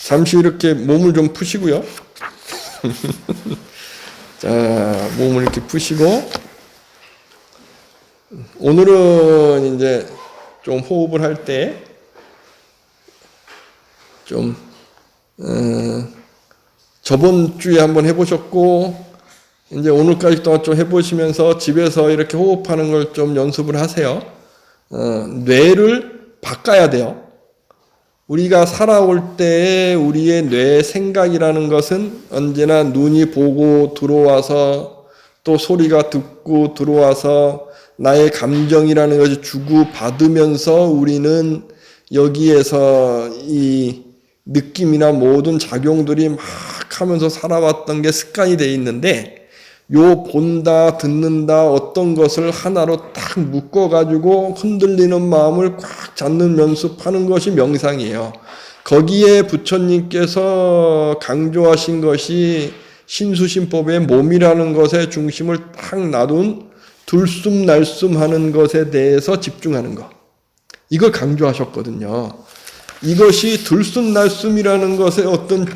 잠시 이렇게 몸을 좀 푸시고요. 자, 몸을 이렇게 푸시고, 오늘은 이제 좀 호흡을 할 때, 좀, 저번 주에 한번 해보셨고, 이제 오늘까지 동안 좀 해보시면서 집에서 이렇게 호흡하는 걸 좀 연습을 하세요. 뇌를 바꿔야 돼요. 우리가 살아올 때에 우리의 뇌 생각이라는 것은 언제나 눈이 보고 들어와서 또 소리가 듣고 들어와서 나의 감정이라는 것이 주고받으면서 우리는 여기에서 이 느낌이나 모든 작용들이 막 하면서 살아왔던 게 습관이 돼 있는데, 요 본다 듣는다 어떤 것을 하나로 딱 묶어가지고 흔들리는 마음을 꽉 잡는 연습하는 것이 명상이에요. 거기에 부처님께서 강조하신 것이 신수신법의 몸이라는 것의 중심을 딱 놔둔 들숨날숨하는 것에 대해서 집중하는 것, 이걸 강조하셨거든요. 이것이 들숨날숨이라는 것에 어떤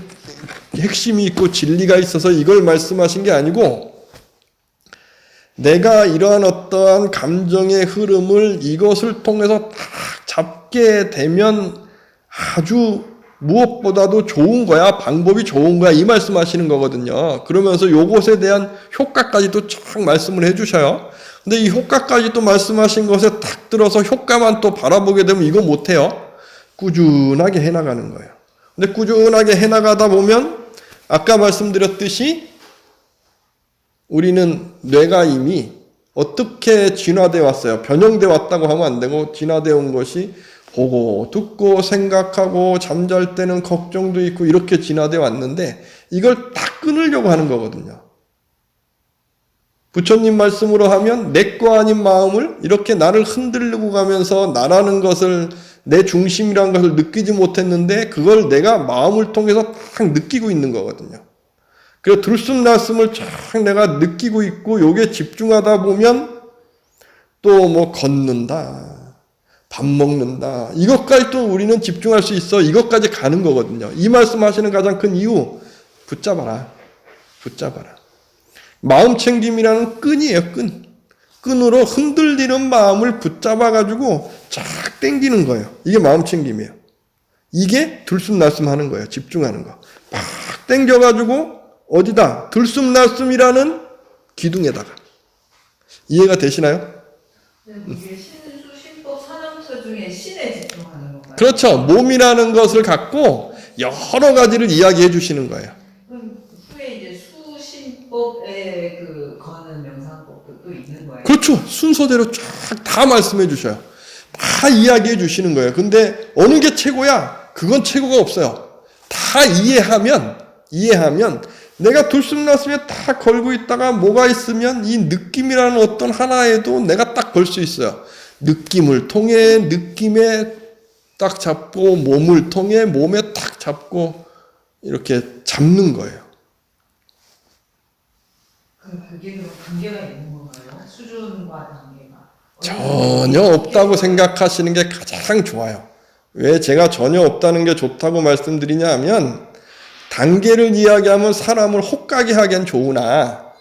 핵심이 있고 진리가 있어서 이걸 말씀하신 게 아니고, 내가 이러한 어떠한 감정의 흐름을 이것을 통해서 딱 잡게 되면 아주 무엇보다도 좋은 거야, 방법이 좋은 거야, 이 말씀하시는 거거든요. 그러면서 요것에 대한 효과까지도 쫙 말씀을 해주셔요. 근데 이 효과까지 또 말씀하신 것에 딱 들어서 효과만 또 바라보게 되면 이거 못해요. 꾸준하게 해나가는 거예요. 근데 꾸준하게 해나가다 보면 아까 말씀드렸듯이 우리는 뇌가 이미 어떻게 진화되어 왔어요. 변형되어 왔다고 하면 안 되고, 진화되어 온 것이 보고 듣고 생각하고 잠잘 때는 걱정도 있고 이렇게 진화되어 왔는데, 이걸 딱 끊으려고 하는 거거든요. 부처님 말씀으로 하면 내 거 아닌 마음을 이렇게 나를 흔들고 가면서 나라는 것을, 내 중심이라는 것을 느끼지 못했는데 그걸 내가 마음을 통해서 딱 느끼고 있는 거거든요. 그래서 들숨날숨을 쫙 내가 느끼고 있고, 요게 집중하다 보면 또 뭐 걷는다, 밥 먹는다, 이것까지 또 우리는 집중할 수 있어. 이것까지 가는 거거든요. 이 말씀하시는 가장 큰 이유, 붙잡아라. 붙잡아라. 마음 챙김이라는 끈이에요. 끈으로 흔들리는 마음을 붙잡아가지고 쫙 당기는 거예요. 이게 마음 챙김이에요. 이게 들숨날숨 하는 거예요. 집중하는 거. 막 당겨가지고 어디다? 들숨날숨이라는 기둥에다가. 이해가 되시나요? 이게 신수신법 산영처 중에 신에 집중하는 건가요? 그렇죠. 몸이라는 것을 갖고 여러 가지를 이야기해 주시는 거예요. 그럼 후에 이제 수신법에 거는 명상법도 또 있는 거예요? 그렇죠. 순서대로 쫙 다 말씀해 주셔요. 다 이야기해 주시는 거예요. 근데 어느 게 최고야? 그건 최고가 없어요. 다 이해하면 내가 들숨날숨에 딱 걸고 있다가 뭐가 있으면 이 느낌이라는 어떤 하나에도 내가 딱 걸 수 있어요. 느낌을 통해 느낌에 딱 잡고, 몸을 통해 몸에 딱 잡고 이렇게 잡는 거예요. 그게 그럼 관계가 있는 건가요? 수준과 단계가? 전혀 없다고 생각하시는 게 가장 좋아요. 왜 제가 전혀 없다는 게 좋다고 말씀드리냐 하면, 단계를 이야기하면 사람을 혹가게 하기엔 좋으나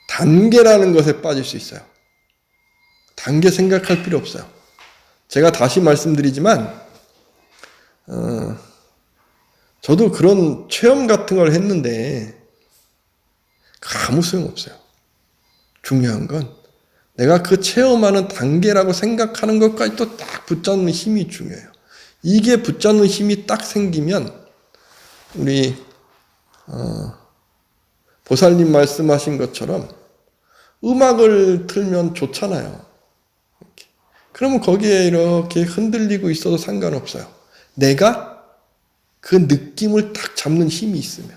단계라는 것에 빠질 수 있어요. 단계 생각할 필요 없어요. 제가 다시 말씀드리지만 저도 그런 체험 같은 걸 했는데 아무 소용없어요. 중요한 건 내가 그 체험하는 단계라고 생각하는 것까지 또 딱 붙잡는 힘이 중요해요. 이게 붙잡는 힘이 딱 생기면 우리 보살님 말씀하신 것처럼 음악을 틀면 좋잖아요. 이렇게. 그러면 거기에 이렇게 흔들리고 있어도 상관없어요. 내가 그 느낌을 딱 잡는 힘이 있으면.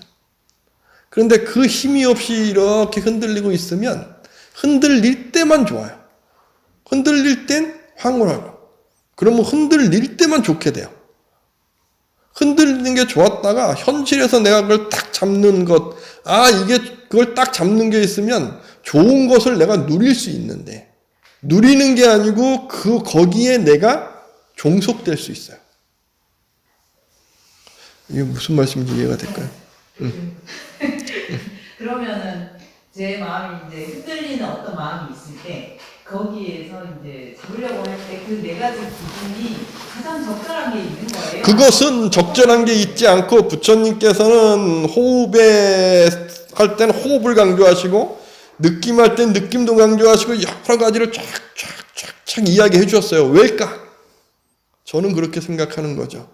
그런데 그 힘이 없이 이렇게 흔들리고 있으면 흔들릴 때만 좋아요. 흔들릴 땐 황홀하고, 그러면 흔들릴 때만 좋게 돼요. 흔들리는 게 좋았다가 현실에서 내가 그걸 딱 잡는 것, 이게 그걸 딱 잡는 게 있으면 좋은 것을 내가 누릴 수 있는데, 누리는 게 아니고 거기에 내가 종속될 수 있어요. 이게 무슨 말씀인지 이해가 될까요? 그러면은 제 마음이 이제 흔들리는 어떤 마음이 있을 때 거기에서 이제 잡으려고 할 때 그 네 가지 기준이 가장 적절한 게 있는 거예요. 그것은 적절한 게 있지 않고 부처님께서는 호흡에 할 때는 호흡을 강조하시고 느낌할 땐 느낌도 강조하시고 여러 가지를 쫙쫙쫙쫙 이야기해 주셨어요. 왜일까? 저는 그렇게 생각하는 거죠.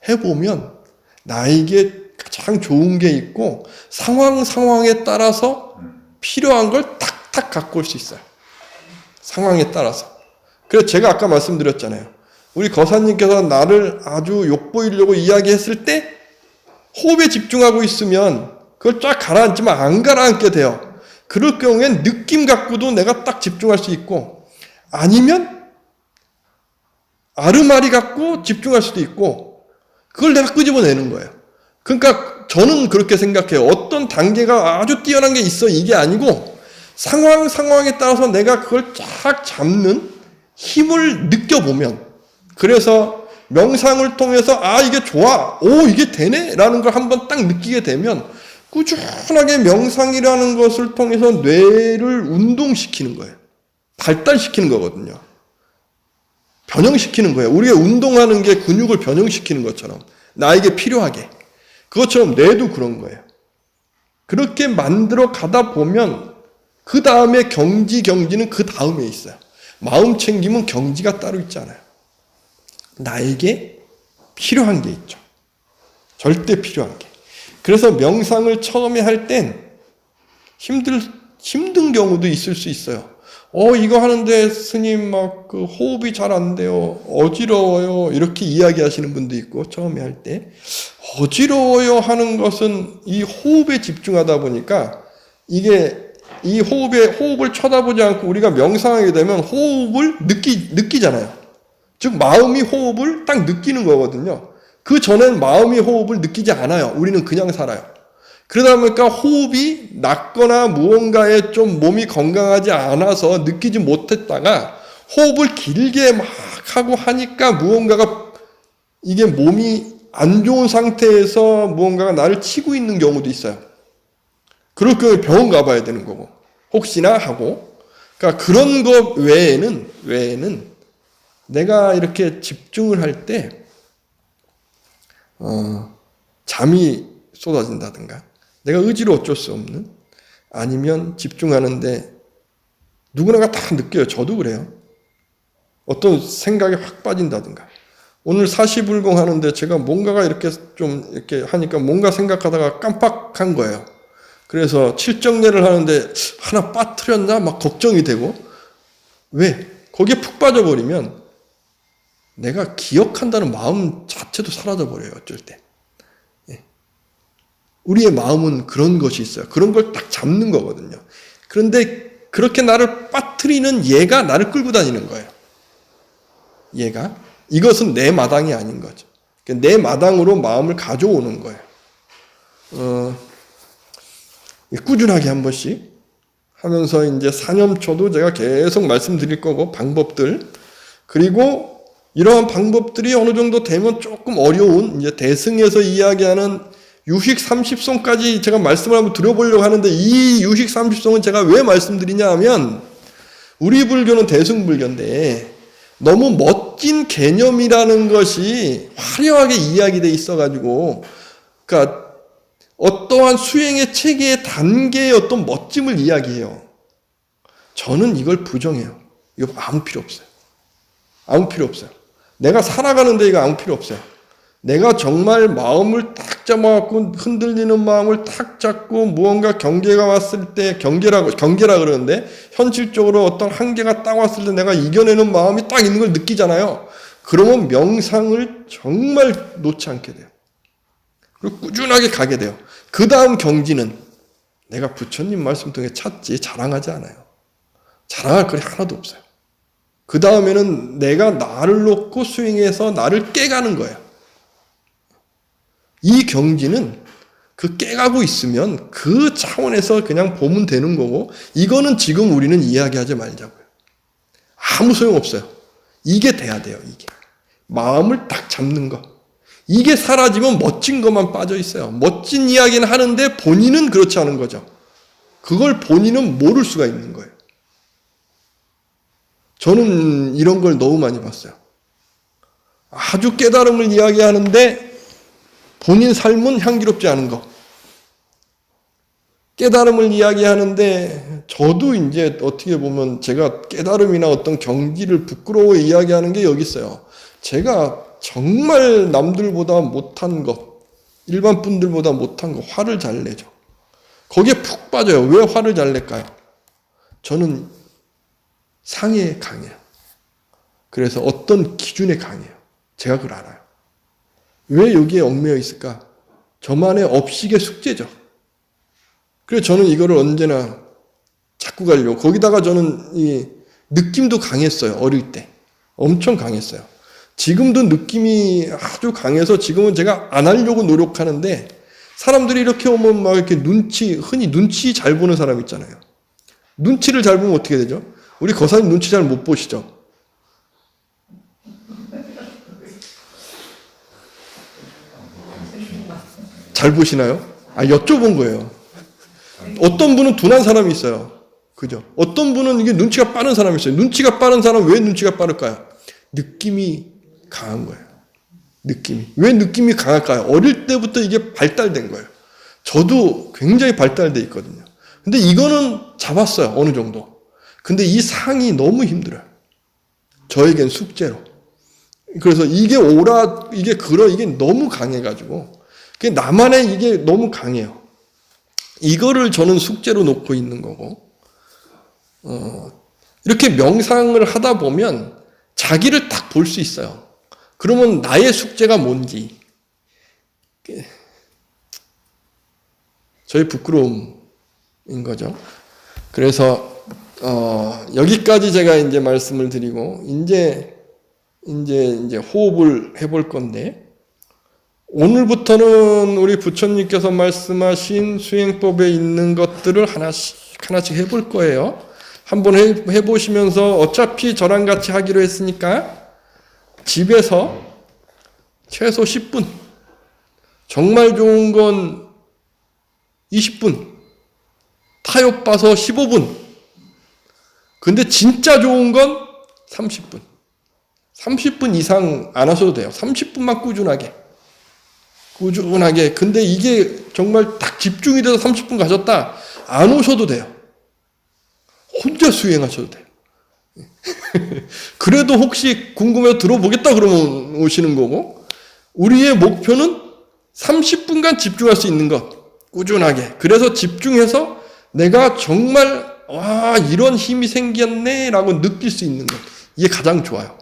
해보면 나에게 가장 좋은 게 있고 상황에 따라서 필요한 걸 탁탁 갖고 올 수 있어요. 상황에 따라서. 그래서 제가 아까 말씀드렸잖아요. 우리 거사님께서 나를 아주 욕보이려고 이야기했을 때 호흡에 집중하고 있으면 그걸 쫙 가라앉지만 안 가라앉게 돼요. 그럴 경우엔 느낌 갖고도 내가 딱 집중할 수 있고 아니면 아르마리 갖고 집중할 수도 있고 그걸 내가 끄집어내는 거예요. 그러니까 저는 그렇게 생각해요. 어떤 단계가 아주 뛰어난 게 있어 이게 아니고 상황에 따라서 내가 그걸 쫙 잡는 힘을 느껴보면 그래서 명상을 통해서 아 이게 좋아 오 이게 되네 라는 걸 한번 딱 느끼게 되면 꾸준하게 명상이라는 것을 통해서 뇌를 운동시키는 거예요. 발달시키는 거거든요. 변형시키는 거예요. 우리가 운동하는 게 근육을 변형시키는 것처럼 나에게 필요하게 그것처럼 뇌도 그런 거예요. 그렇게 만들어 가다 보면 그 다음에 경지는 그 다음에 있어요. 마음 챙김은 경지가 따로 있잖아요. 나에게 필요한 게 있죠. 절대 필요한 게. 그래서 명상을 처음에 할 땐 힘든 경우도 있을 수 있어요. 이거 하는데 스님 막 그 호흡이 잘 안 돼요. 어지러워요. 이렇게 이야기하시는 분도 있고 처음에 할 때 어지러워요 하는 것은 이 호흡에 집중하다 보니까 이게 이 호흡을 쳐다보지 않고 우리가 명상하게 되면 호흡을 느끼잖아요. 즉 마음이 호흡을 딱 느끼는 거거든요. 그 전엔 마음이 호흡을 느끼지 않아요. 우리는 그냥 살아요. 그러다 보니까 호흡이 낮거나 무언가에 좀 몸이 건강하지 않아서 느끼지 못했다가 호흡을 길게 막 하고 하니까 무언가가 이게 몸이 안 좋은 상태에서 무언가가 나를 치고 있는 경우도 있어요. 그럴 경우에 병원 가봐야 되는 거고 혹시나 하고 그러니까 그런 것 외에는 내가 이렇게 집중을 할 때 잠이 쏟아진다든가 내가 의지로 어쩔 수 없는 아니면 집중하는데 누구나가 다 느껴요. 저도 그래요. 어떤 생각이 확 빠진다든가 오늘 사시불공 하는데 제가 뭔가가 이렇게 좀 이렇게 하니까 뭔가 생각하다가 깜빡한 거예요. 그래서 칠정례를 하는데 하나 빠뜨렸나 막 걱정이 되고 왜? 거기에 푹 빠져버리면 내가 기억한다는 마음 자체도 사라져버려요. 어쩔 때. 우리의 마음은 그런 것이 있어요. 그런 걸 딱 잡는 거거든요. 그런데 그렇게 나를 빠뜨리는 얘가 나를 끌고 다니는 거예요. 얘가. 이것은 내 마당이 아닌 거죠. 내 마당으로 마음을 가져오는 거예요. 꾸준하게 한 번씩 하면서 이제 사념초도 제가 계속 말씀드릴 거고 방법들 그리고 이러한 방법들이 어느 정도 되면 조금 어려운 이제 대승에서 이야기하는 유식 30송까지 제가 말씀을 한번 드려보려고 하는데 이 유식 30송은 제가 왜 말씀드리냐 하면 우리 불교는 대승불교인데 너무 멋진 개념이라는 것이 화려하게 이야기되어 있어가지고 그러니까 어떠한 수행의 체계의 단계의 어떤 멋짐을 이야기해요. 저는 이걸 부정해요. 이거 아무 필요 없어요. 아무 필요 없어요. 내가 살아가는데 이거 아무 필요 없어요. 내가 정말 마음을 딱 잡아갖고 흔들리는 마음을 딱 잡고 무언가 경계가 왔을 때 경계라 그러는데 현실적으로 어떤 한계가 딱 왔을 때 내가 이겨내는 마음이 딱 있는 걸 느끼잖아요. 그러면 명상을 정말 놓지 않게 돼요. 그리고 꾸준하게 가게 돼요. 그 다음 경지는 내가 부처님 말씀 통해 찾지 자랑하지 않아요. 자랑할 거리 하나도 없어요. 그 다음에는 내가 나를 놓고 수행해서 나를 깨가는 거예요. 이 경지는 그 깨가고 있으면 그 차원에서 그냥 보면 되는 거고 이거는 지금 우리는 이야기하지 말자고요. 아무 소용없어요. 이게 돼야 돼요. 이게. 마음을 딱 잡는 거. 이게 사라지면 멋진 것만 빠져 있어요. 멋진 이야기는 하는데 본인은 그렇지 않은 거죠. 그걸 본인은 모를 수가 있는 거예요. 저는 이런 걸 너무 많이 봤어요. 아주 깨달음을 이야기하는데 본인 삶은 향기롭지 않은 거. 깨달음을 이야기하는데 저도 이제 어떻게 보면 제가 깨달음이나 어떤 경지를 부끄러워 이야기하는 게 여기 있어요. 제가 정말 남들보다 못한 것, 일반 분들보다 못한 거, 화를 잘 내죠. 거기에 푹 빠져요. 왜 화를 잘 낼까요? 저는 상해에 강해요. 그래서 어떤 기준에 강해요. 제가 그걸 알아요. 왜 여기에 얽매여 있을까? 저만의 업식의 숙제죠. 그래서 저는 이거를 언제나 찾고 가려고. 거기다가 저는 이 느낌도 강했어요. 어릴 때. 엄청 강했어요. 지금도 느낌이 아주 강해서 지금은 제가 안 하려고 노력하는데 사람들이 이렇게 오면 막 이렇게 흔히 눈치 잘 보는 사람 있잖아요. 눈치를 잘 보면 어떻게 되죠? 우리 거사님 눈치 잘 못 보시죠? 잘 보시나요? 여쭤본 거예요. 어떤 분은 둔한 사람이 있어요. 그죠? 어떤 분은 이게 눈치가 빠른 사람이 있어요. 눈치가 빠른 사람은 왜 눈치가 빠를까요? 느낌이 강한 거예요. 느낌이. 왜 느낌이 강할까요? 어릴 때부터 이게 발달된 거예요. 저도 굉장히 발달돼 있거든요. 근데 이거는 잡았어요. 어느 정도. 근데 이 상이 너무 힘들어요. 저에겐 숙제로. 그래서 이게 이게 너무 강해가지고. 나만의 이게 너무 강해요. 이거를 저는 숙제로 놓고 있는 거고, 이렇게 명상을 하다 보면 자기를 딱 볼 수 있어요. 그러면 나의 숙제가 뭔지, 저의 부끄러움인 거죠. 그래서, 여기까지 제가 이제 말씀을 드리고, 이제 호흡을 해볼 건데, 오늘부터는 우리 부처님께서 말씀하신 수행법에 있는 것들을 하나씩 해볼 거예요. 한번 해보시면서 어차피 저랑 같이 하기로 했으니까 집에서 최소 10분, 정말 좋은 건 20분, 타협 봐서 15분, 근데 진짜 좋은 건 30분. 30분 이상 안 하셔도 돼요. 30분만 꾸준하게. 근데 이게 정말 딱 집중이 돼서 30분 가셨다. 안 오셔도 돼요. 혼자 수행하셔도 돼요. 그래도 혹시 궁금해서 들어보겠다 그러면 오시는 거고, 우리의 목표는 30분간 집중할 수 있는 것. 꾸준하게. 그래서 집중해서 내가 정말 이런 힘이 생겼네 라고 느낄 수 있는 것. 이게 가장 좋아요.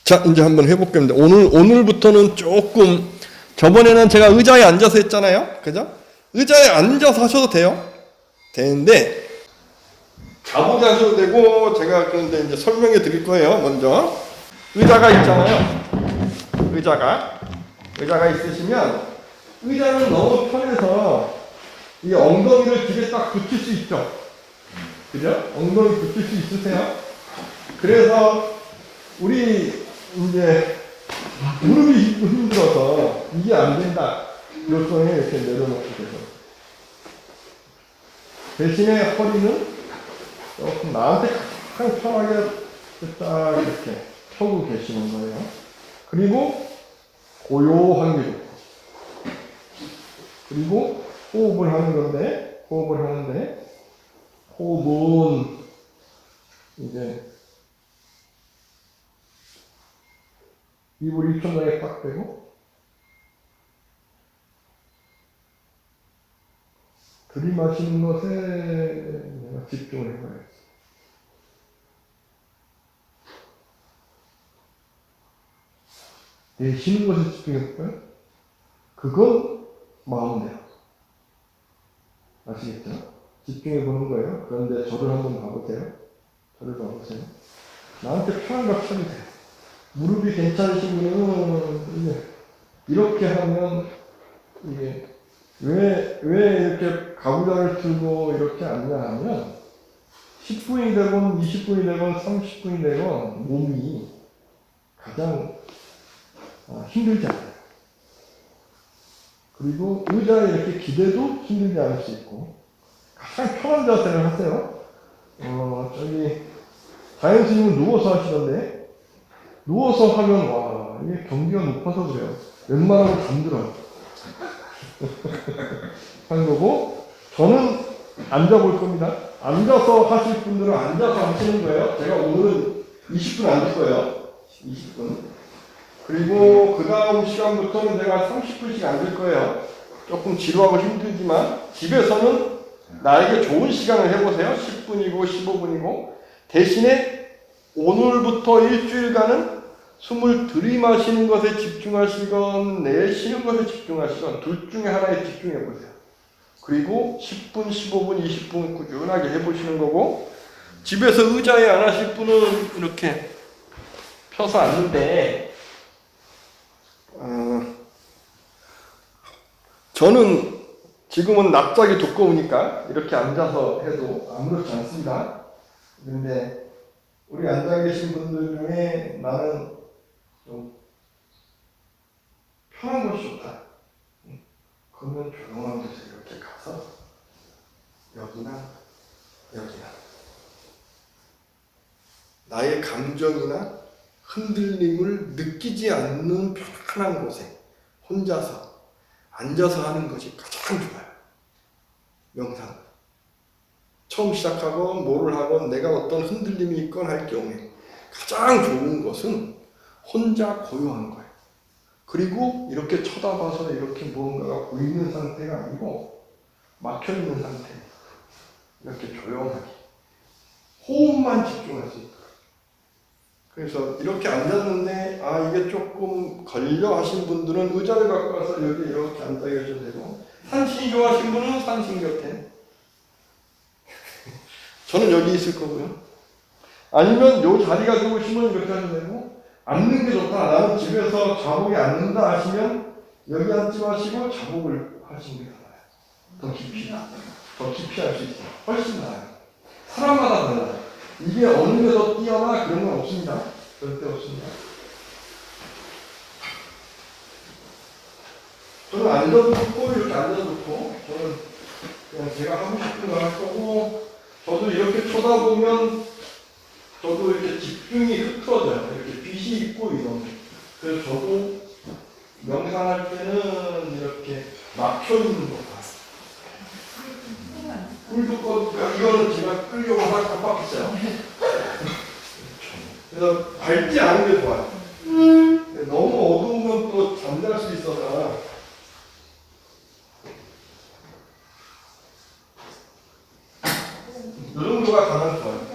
자, 이제 한번 해볼게요. 오늘부터는 조금, 저번에는 제가 의자에 앉아서 했잖아요. 그죠? 의자에 앉아서 하셔도 돼요. 되는데, 자보자 하셔도 되고, 제가 그런데 이제 설명해 드릴 거예요. 먼저. 의자가 있잖아요. 의자가 있으시면, 의자는 너무 편해서, 이 엉덩이를 집에 딱 붙일 수 있죠. 그죠? 엉덩이 붙일 수 있으세요? 그래서, 우리, 이제 무릎이 힘들어서 이게 안 된다. 이럴 경우에 이렇게 내려놓고 계세요. 대신에 허리는 조금 나한테 가장 편하게 딱 이렇게 펴고 계시는 거예요. 그리고 고요한 게 좋고. 그리고 호흡을 하는데 호흡은 이제 입을 입천장에 딱 대고 들이마시는 것에 내가 집중을 해봐야지. 내쉬는 것에 집중해볼까요? 그건 마음대로. 아시겠죠? 집중해보는 거예요. 그런데 저를 한번 봐보세요. 나한테 편한 거 쳐도 돼요. 무릎이 괜찮으시면 이렇게 하면 이게 왜 이렇게 가부좌를 들고 이렇게 앉냐 하면 10분이 되건 20분이 되건 30분이 되건 몸이 가장 힘들지 않아요. 그리고 의자에 이렇게 기대도 힘들지 않을 수 있고 가장 편한 자세를 하세요. 저기 다현 스님은 누워서 하시던데 누워서 하면 와 이게 경기가 높아서 그래요. 웬만하면 잠들어요. 하는 거고 저는 앉아볼 겁니다. 앉아서 하실 분들은 앉아서 하시는 거예요. 제가 오늘은 20분 앉을 거예요. 20분. 그리고 그 다음 시간부터는 제가 30분씩 앉을 거예요. 조금 지루하고 힘들지만 집에서는 나에게 좋은 시간을 해보세요. 10분이고 15분이고 대신에 오늘부터 일주일간은 숨을 들이마시는 것에 집중하시건 내쉬는 것에 집중하시건 둘 중에 하나에 집중해 보세요. 그리고 10분, 15분, 20분 꾸준하게 해보시는 거고 집에서 의자에 안 하실 분은 이렇게 펴서 앉는데 저는 지금은 납작이 두꺼우니까 이렇게 앉아서 해도 아무렇지 않습니다. 그런데 우리 앉아 계신 분들 중에 나는 좀 편한 곳이 좋다. 그러면 조용한 곳에 이렇게 가서 여기나 나의 감정이나 흔들림을 느끼지 않는 편안한 곳에 혼자서 앉아서 하는 것이 가장 좋아요. 명상. 처음 시작하건 뭐를 하건 내가 어떤 흔들림이 있건 할 경우에 가장 좋은 것은 혼자 고요한 거예요. 그리고 이렇게 쳐다봐서 이렇게 무언가가 보이는 상태가 아니고 막혀있는 상태. 이렇게 조용하게. 호흡만 집중할 수 있도록. 그래서 이렇게 앉았는데 이게 조금 걸려 하신 분들은 의자를 갖고 와서 여기 이렇게 앉아 계셔도 되고 산신이 좋아하신 분은 산신 곁에 저는 여기 있을 거고요. 아니면 요 자리가 좋으시면 이렇게 하셔도 되고 앉는 게 좋다. 나는 집에서 자복에 앉는다 하시면 여기 앉지 마시고 자복을 하시는 게 나아요. 더 깊이 할 수 있어요. 훨씬 나아요. 사람마다 달라요. 이게 어느 게 더 뛰어나 그런 건 없습니다. 절대 없습니다. 저는 앉아도 좋고 이렇게 앉아도 좋고 저는 그냥 제가 하고 싶은 거 할 거고 저도 이렇게 쳐다보면 저도 이렇게 집중이 흐트러져요. 이렇게 빛이 있고 이런. 그래서 저도 명상할 때는 이렇게 막혀있는 거 봐요. 불도 꺼, 이거는 제가 끌려고 깜빡했어요. 그래서 밝지 않은 게 좋아요. 너무 어두우면 또 잠잘 수 있어서. 이 정도가 가장 좋아요.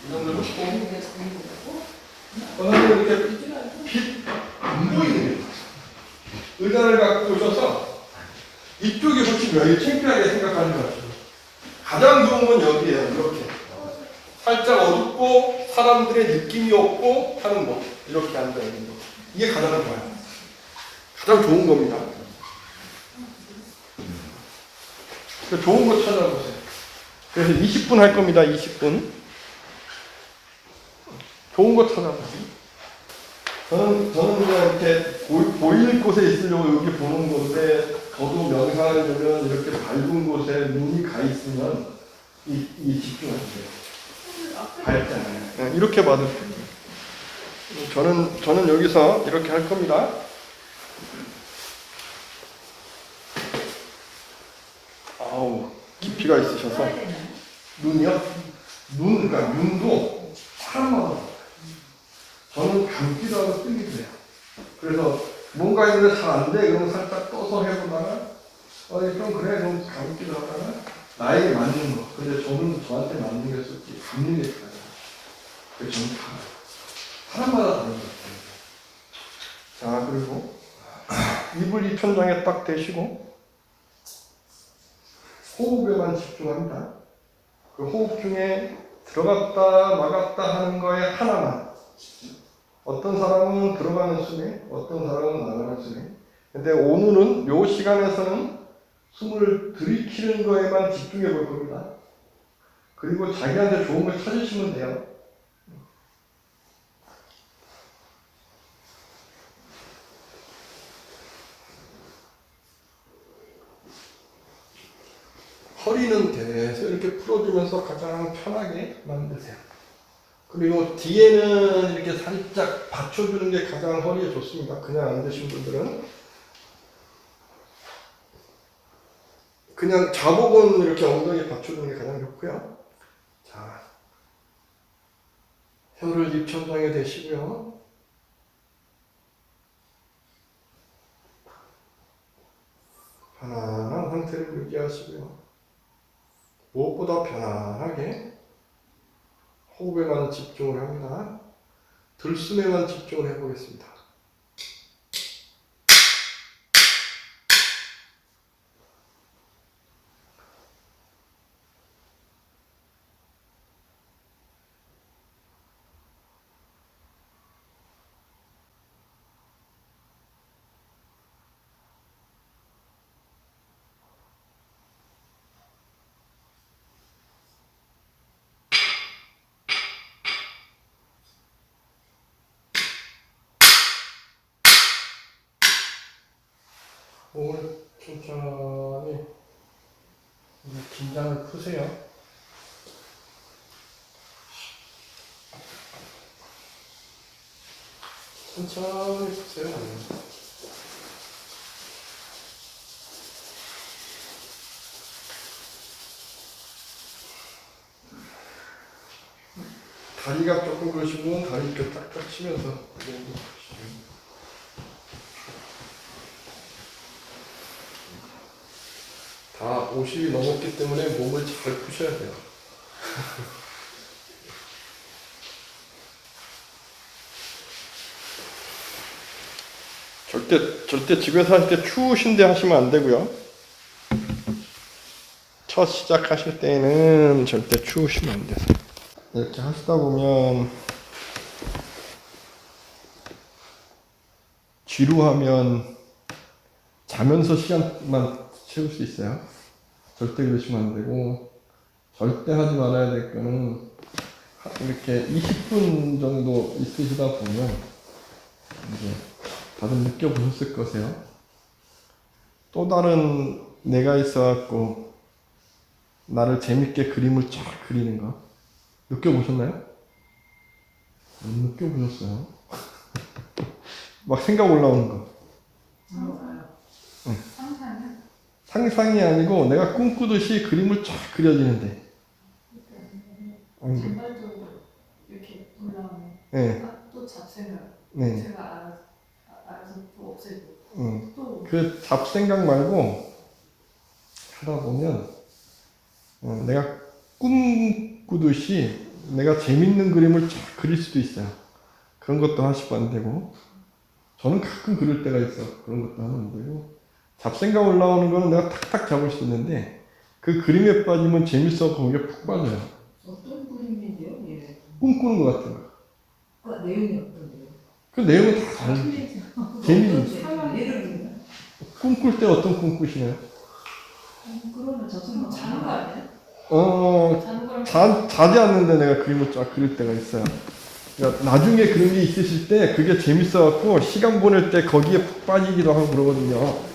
이 정도 좋고. 저는 이렇게 빛 안 보이는 게 좋아요. 의자를 갖고 오셔서 이쪽이 훨씬 여기 창피하게 생각하는 것 같아요. 가장 좋은 건 여기에요. 이렇게. 살짝 어둡고 사람들의 느낌이 없고 하는 거. 이렇게 앉아있는 거. 이게 가장 좋아요. 가장 좋은 겁니다. 좋은 거 찾아보세요. 그래서 20분 할 겁니다. 20분. 좋은 거 찾아보세요. 저는 그냥 이렇게 보일 곳에 있으려고 여기 보는 건데 저도 명상하려면 이렇게 밝은 곳에 눈이 가 있으면 이 집중하세요. 밝지 않아요. 이렇게 봐도 돼요. 저는 여기서 이렇게 할 겁니다. 아우 깊이가 있으셔서 눈이요? 그러니까 눈도 사람마다 저는 감기도 하고 뜨기도 해요. 그래서 뭔가 있는데 잘 안 돼. 그러면 살짝 떠서 해보다가 좀 그래. 그럼 감기도 하다가 나에게 맞는 거. 근데 저는 저한테 맞는 게 좋지. 감는 게 좋아요. 그래서 저는 다 사람마다 다른 것 같아요. 자, 그리고 입을 이 편장에 딱 대시고 호흡에만 집중합니다. 그 호흡 중에 들어갔다 나갔다 하는 거에 하나만. 어떤 사람은 들어가는 숨에, 어떤 사람은 나가는 숨에. 근데 오늘은 요 시간에서는 숨을 들이키는 거에만 집중해 볼 겁니다. 그리고 자기한테 좋은 걸 찾으시면 돼요. 허리는 계속 이렇게 풀어주면서 가장 편하게 만드세요. 그리고 뒤에는 이렇게 살짝 받쳐주는 게 가장 허리에 좋습니다. 그냥 앉으신 분들은 그냥 자복은 이렇게 엉덩이에 받쳐주는 게 가장 좋고요. 자, 혀를 입천장에 대시고요. 편안한 상태를 유지하시고요. 무엇보다 편안하게 호흡에만 집중을 합니다. 들숨에만 집중을 해보겠습니다. 몸을 천천히 긴장을 푸세요. 천천히 푸세요. 다리가 조금 그러시면 다리 이렇게 딱딱 치면서 다 50이 넘었기 때문에 몸을 잘 푸셔야 돼요. 절대 집에서 할 때 추우신데 하시면 안 되고요. 첫 시작하실 때는 절대 추우시면 안 돼요. 이렇게 하시다 보면 지루하면 자면서 시간만 채울 수 있어요. 절대 그러시면 안 되고, 절대 하지 말아야 될 거는 이렇게 20분 정도 있으시다 보면 이제 다들 느껴보셨을 거세요. 또 다른 내가 있어갖고 나를 재밌게 그림을 쫙 그리는 거 느껴보셨나요? 못 느껴보셨어요? 막 생각 올라오는 거. 응. 상상이 아니고 내가 꿈꾸듯이 그림을 쫙 그려지는데. 전반적으로 이렇게 올라오면 네. 또 잡생각. 네. 제가 알아서 또 없애고. 또 그 잡생각 말고 하다 보면 내가 꿈꾸듯이 내가 재밌는 그림을 쫙 그릴 수도 있어요. 그런 것도 하시면 안 되고, 저는 가끔 그릴 때가 있어. 그런 것도 하면 안 되고, 잡생각 올라오는 거는 내가 탁탁 잡을 수 있는데 그 그림에 빠지면 재밌어 거기에 푹 빠져요. 어떤 그림인데요? 예. 꿈꾸는 것 같은 거. 그 내용이 어떤데요? 그 내용은 다 다르지. 재밌는. 예를 들면 꿈꿀 때 어떤 꿈 꾸시나요? 그러면 저승 자는 거 아니에요? 자지 않는데 내가 그림을 쫙 그릴 때가 있어요. 그러니까 나중에 그런 게 있으실 때 그게 재밌어갖고 시간 보낼 때 거기에 푹 빠지기도 하고 그러거든요.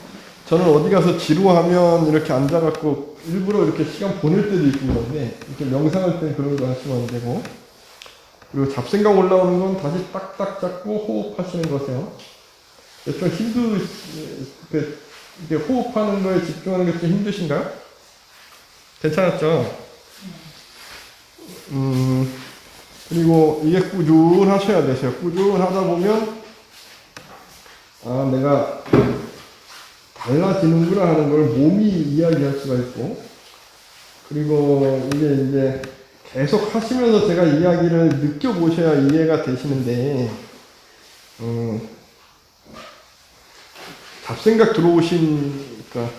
저는 어디 가서 지루하면 이렇게 앉아갖고 일부러 이렇게 시간 보낼 때도 있고 그런데, 이렇게 명상할 때 그런 거 하시면 안 되고, 그리고 잡생각 올라오는 건 다시 딱딱 잡고 호흡하시는 거세요. 좀 이렇게 호흡하는 거에 집중하는 게 좀 힘드신가요? 괜찮았죠? 그리고 이게 꾸준하셔야 되세요. 꾸준하다 보면 내가 달라지는구나 하는 걸 몸이 이야기할 수가 있고, 그리고 이게 이제 계속 하시면서 제가 이야기를 느껴보셔야 이해가 되시는데, 잡생각 들어오시니까,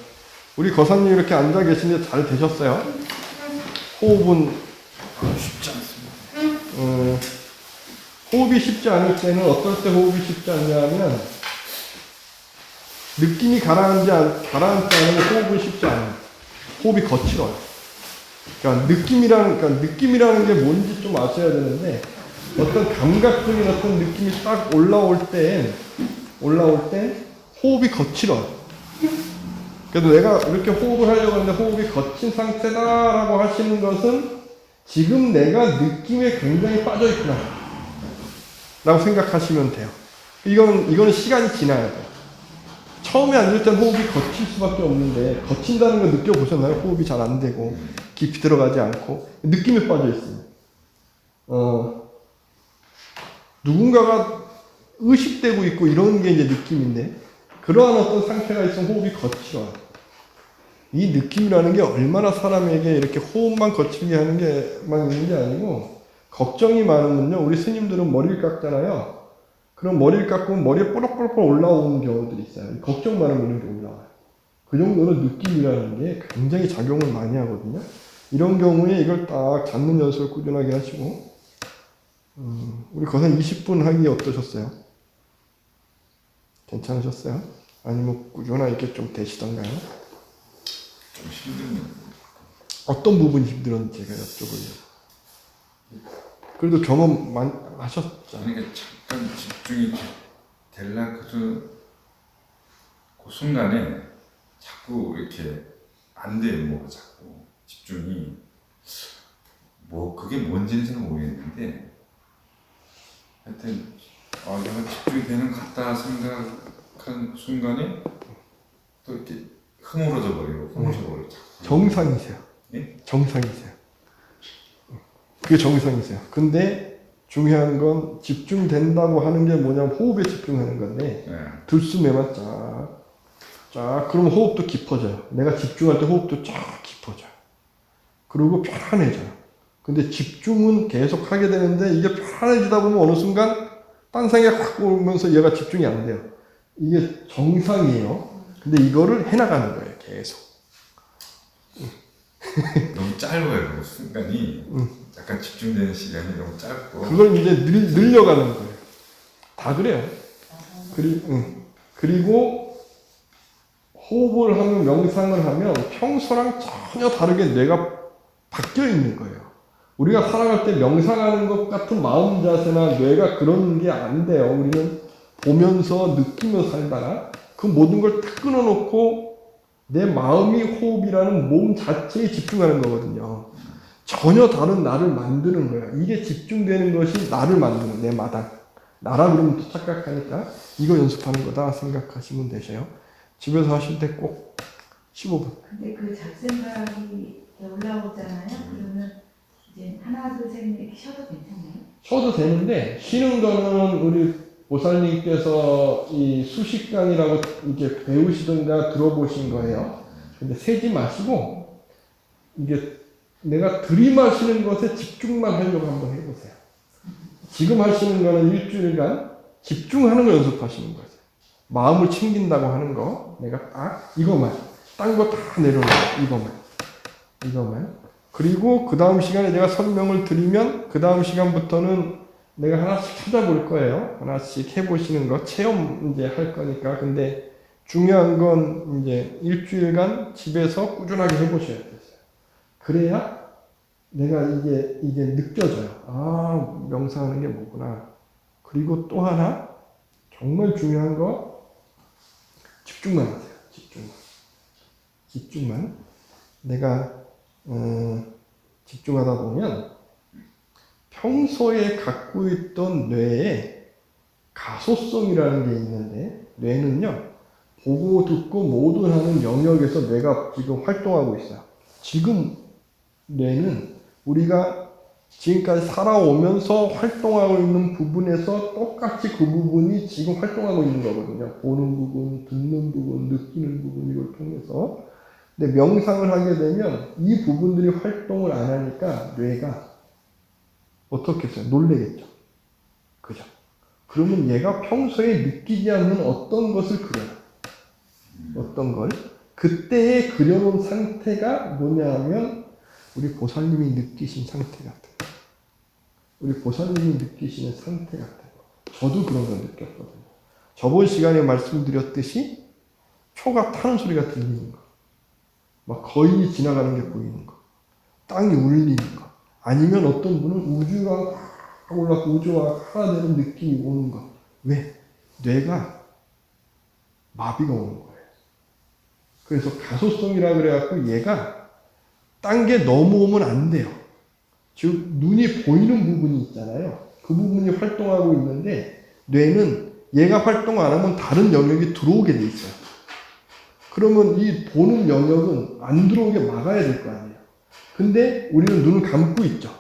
우리 거사님 이렇게 앉아 계신데 잘 되셨어요? 호흡은 쉽지 않습니다. 호흡이 쉽지 않을 때는 어떨 때 호흡이 쉽지 않냐면, 느낌이 가라앉지 않으면 호흡은 쉽지 않아요. 호흡이 거칠어요. 그러니까 느낌이라는 게 뭔지 좀 아셔야 되는데, 어떤 감각적인 어떤 느낌이 딱 올라올 때 호흡이 거칠어요. 그래도 내가 이렇게 호흡을 하려고 하는데 호흡이 거친 상태다라고 하시는 것은 지금 내가 느낌에 굉장히 빠져 있구나 라고 생각하시면 돼요. 이거는 시간이 지나야 돼요. 처음에 앉을 땐 호흡이 거칠 수밖에 없는데 거친다는 거 느껴보셨나요? 호흡이 잘 안 되고 깊이 들어가지 않고 느낌에 빠져 있어요. 누군가가 의식되고 있고 이런 게 이제 느낌인데 그러한 어떤 상태가 있으면 호흡이 거칠어요. 이 느낌이라는 게 얼마나 사람에게 이렇게 호흡만 거칠게 하는 게만 있는 게 아니고 걱정이 많으면요. 우리 스님들은 머리를 깎잖아요. 그럼 머리를 깎으면 머리에 뽀록뽀록 올라오는 경우들이 있어요. 걱정 많으면 이런 게 올라와요. 그 정도로 느낌이라는 게 굉장히 작용을 많이 하거든요. 이런 경우에 이걸 딱 잡는 연습을 꾸준하게 하시고 우리 거선 20분 하기 어떠셨어요? 괜찮으셨어요? 아니면 꾸준하게 이렇게 좀 되시던가요? 좀 힘든 어떤 부분이 힘들었는지 제가 여쭤보려고. 그래도 경험 많이 하셨잖아요. 그러니까 잠깐 집중이 되려 그 순간에 자꾸 이렇게 안 돼요. 뭐가 자꾸 집중이 그게 뭔지는 잘 모르겠는데 하여튼 내가 집중이 되는 것 같다 생각한 순간에 또 이렇게 흐물어져 버리고 정상이세요. 예? 정상이세요. 그게 정상이세요. 근데 중요한 건 집중된다고 하는 게 뭐냐면 호흡에 집중하는 건데 네. 들숨에만 쫙 그러면 호흡도 깊어져요. 내가 집중할 때 호흡도 쫙 깊어져요. 그리고 편안해져요. 근데 집중은 계속 하게 되는데 이게 편안해지다 보면 어느 순간 딴 생각이 확 오면서 얘가 집중이 안 돼요. 이게 정상이에요. 근데 이거를 해나가는 거예요. 계속. 너무 짧아요. 그 순간이 약간 집중되는 시간이 너무 짧고 그걸 이제 늘려가는 거예요. 다 그래요. 그리고 호흡을 하면 명상을 하면 평소랑 전혀 다르게 뇌가 바뀌어 있는 거예요. 우리가 살아갈 때 명상하는 것 같은 마음 자세나 뇌가 그런 게 안 돼요. 우리는 보면서 느끼며 살다가 그 모든 걸 다 끊어놓고 내 마음이 호흡이라는 몸 자체에 집중하는 거거든요. 전혀 다른 나를 만드는 거예요. 이게 집중되는 것이 나를 만드는 내 마당. 나라 그러면 또 착각하니까 이거 연습하는 거다 생각하시면 되셔요. 집에서 하실 때 꼭 15분. 근데 그 잡생각이 올라오잖아요. 그러면 이제 하나 둘 셋 이렇게 쉬어도 괜찮아요? 쉬어도 되는데 쉬는 거는 우리 보살님께서 이 수식강이라고 이게 배우시던가 들어보신 거예요. 근데 세지 마시고 이게 내가 들이마시는 것에 집중만 하려고 한번 해보세요. 지금 하시는 거는 일주일간 집중하는 거 연습하시는 거죠. 마음을 챙긴다고 하는 거 내가 딱 이것만 딴 거 다 내려놓고 이것만 그리고 그 다음 시간에 내가 설명을 드리면 그 다음 시간부터는 내가 하나씩 찾아볼 거예요. 하나씩 해보시는 거 체험 이제 할 거니까. 근데 중요한 건 이제 일주일간 집에서 꾸준하게 해보셔야 돼요. 그래야 내가 이게 느껴져요. 아, 명상하는 게 뭐구나. 그리고 또 하나 정말 중요한 거 집중만 하세요. 집중만. 내가 집중하다 보면 평소에 갖고 있던 뇌에 가소성이라는 게 있는데 뇌는요 보고 듣고 모두 하는 영역에서 뇌가 지금 활동하고 있어요. 지금 뇌는 우리가 지금까지 살아오면서 활동하고 있는 부분에서 똑같이 그 부분이 지금 활동하고 있는 거거든요. 보는 부분, 듣는 부분, 느끼는 부분 이걸 통해서. 근데 명상을 하게 되면 이 부분들이 활동을 안 하니까 뇌가 어떻게 했어요? 놀래겠죠. 그죠? 그러면 얘가 평소에 느끼지 않는 어떤 것을 그려요. 어떤 걸. 그때에 그려놓은 상태가 뭐냐 하면 우리 보살님이 느끼신 상태 같은 거. 우리 보살님이 느끼시는 상태 같은 거. 저도 그런 걸 느꼈거든요. 저번 시간에 말씀드렸듯이 초가 타는 소리가 들리는 거. 막 거인이 지나가는 게 보이는 거. 땅이 울리는 거. 아니면 어떤 분은 우주가 올라가고 우주와 하나 되는 느낌이 오는 거. 왜? 뇌가 마비가 오는 거예요. 그래서 가소성이라 그래갖고 얘가 딴 게 넘어오면 안 돼요. 즉 눈이 보이는 부분이 있잖아요. 그 부분이 활동하고 있는데 뇌는 얘가 활동 안 하면 다른 영역이 들어오게 돼 있어요. 그러면 이 보는 영역은 안 들어오게 막아야 될 거 아니에요. 근데 우리는 눈을 감고 있죠.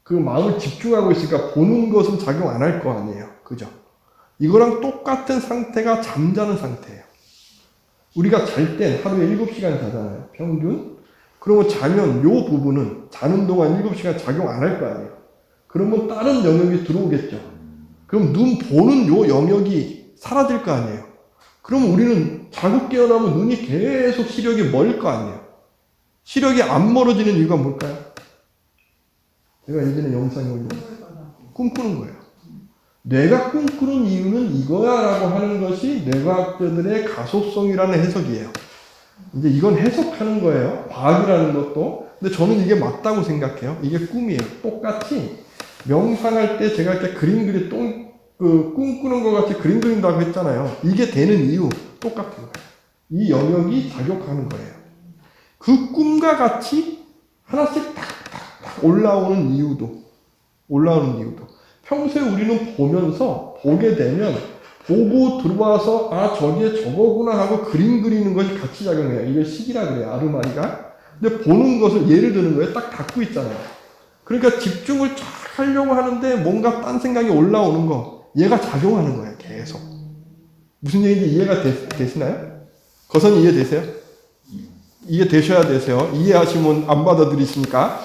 그 마음을 집중하고 있으니까 보는 것은 작용 안 할 거 아니에요. 그죠? 이거랑 똑같은 상태가 잠자는 상태예요. 우리가 잘 땐 하루에 7시간 자잖아요. 평균. 그러면 자면 요 부분은 자는 동안 7시간 작용 안 할 거 아니에요. 그러면 다른 영역이 들어오겠죠. 그럼 눈 보는 요 영역이 사라질 거 아니에요. 그럼 우리는 자고 깨어나면 눈이 계속 시력이 멀 거 아니에요. 시력이 안 멀어지는 이유가 뭘까요? 내가 예전에 영상에 올린 꿈꾸는 거예요. 뇌가 꿈꾸는 이유는 이거야 라고 하는 것이 뇌과학자들의 가소성이라는 해석이에요. 이제 이건 해석하는 거예요. 과학이라는 것도. 근데 저는 이게 맞다고 생각해요. 이게 꿈이에요. 똑같이 명상할 때 제가 이렇게 꿈꾸는 것 같이 그림 그린다고 했잖아요. 이게 되는 이유 똑같은 거예요. 이 영역이 작용하는 거예요. 그 꿈과 같이 하나씩 탁탁탁 올라오는 이유도 평소에 우리는 보게 되면 보고 들어와서 아 저게 저거구나 하고 그림 그리는 것이 같이 작용해요. 이걸 식이라 그래요. 아르마리가. 근데 보는 것을 예를 드는 거예요. 딱 닫고 있잖아요. 그러니까 집중을 쫙 하려고 하는데 뭔가 딴 생각이 올라오는 거 얘가 작용하는 거예요. 계속. 무슨 얘기인지 이해가 되시나요? 거선이 이해되세요? 이해되셔야 되세요. 이해하시면 안 받아들이시니까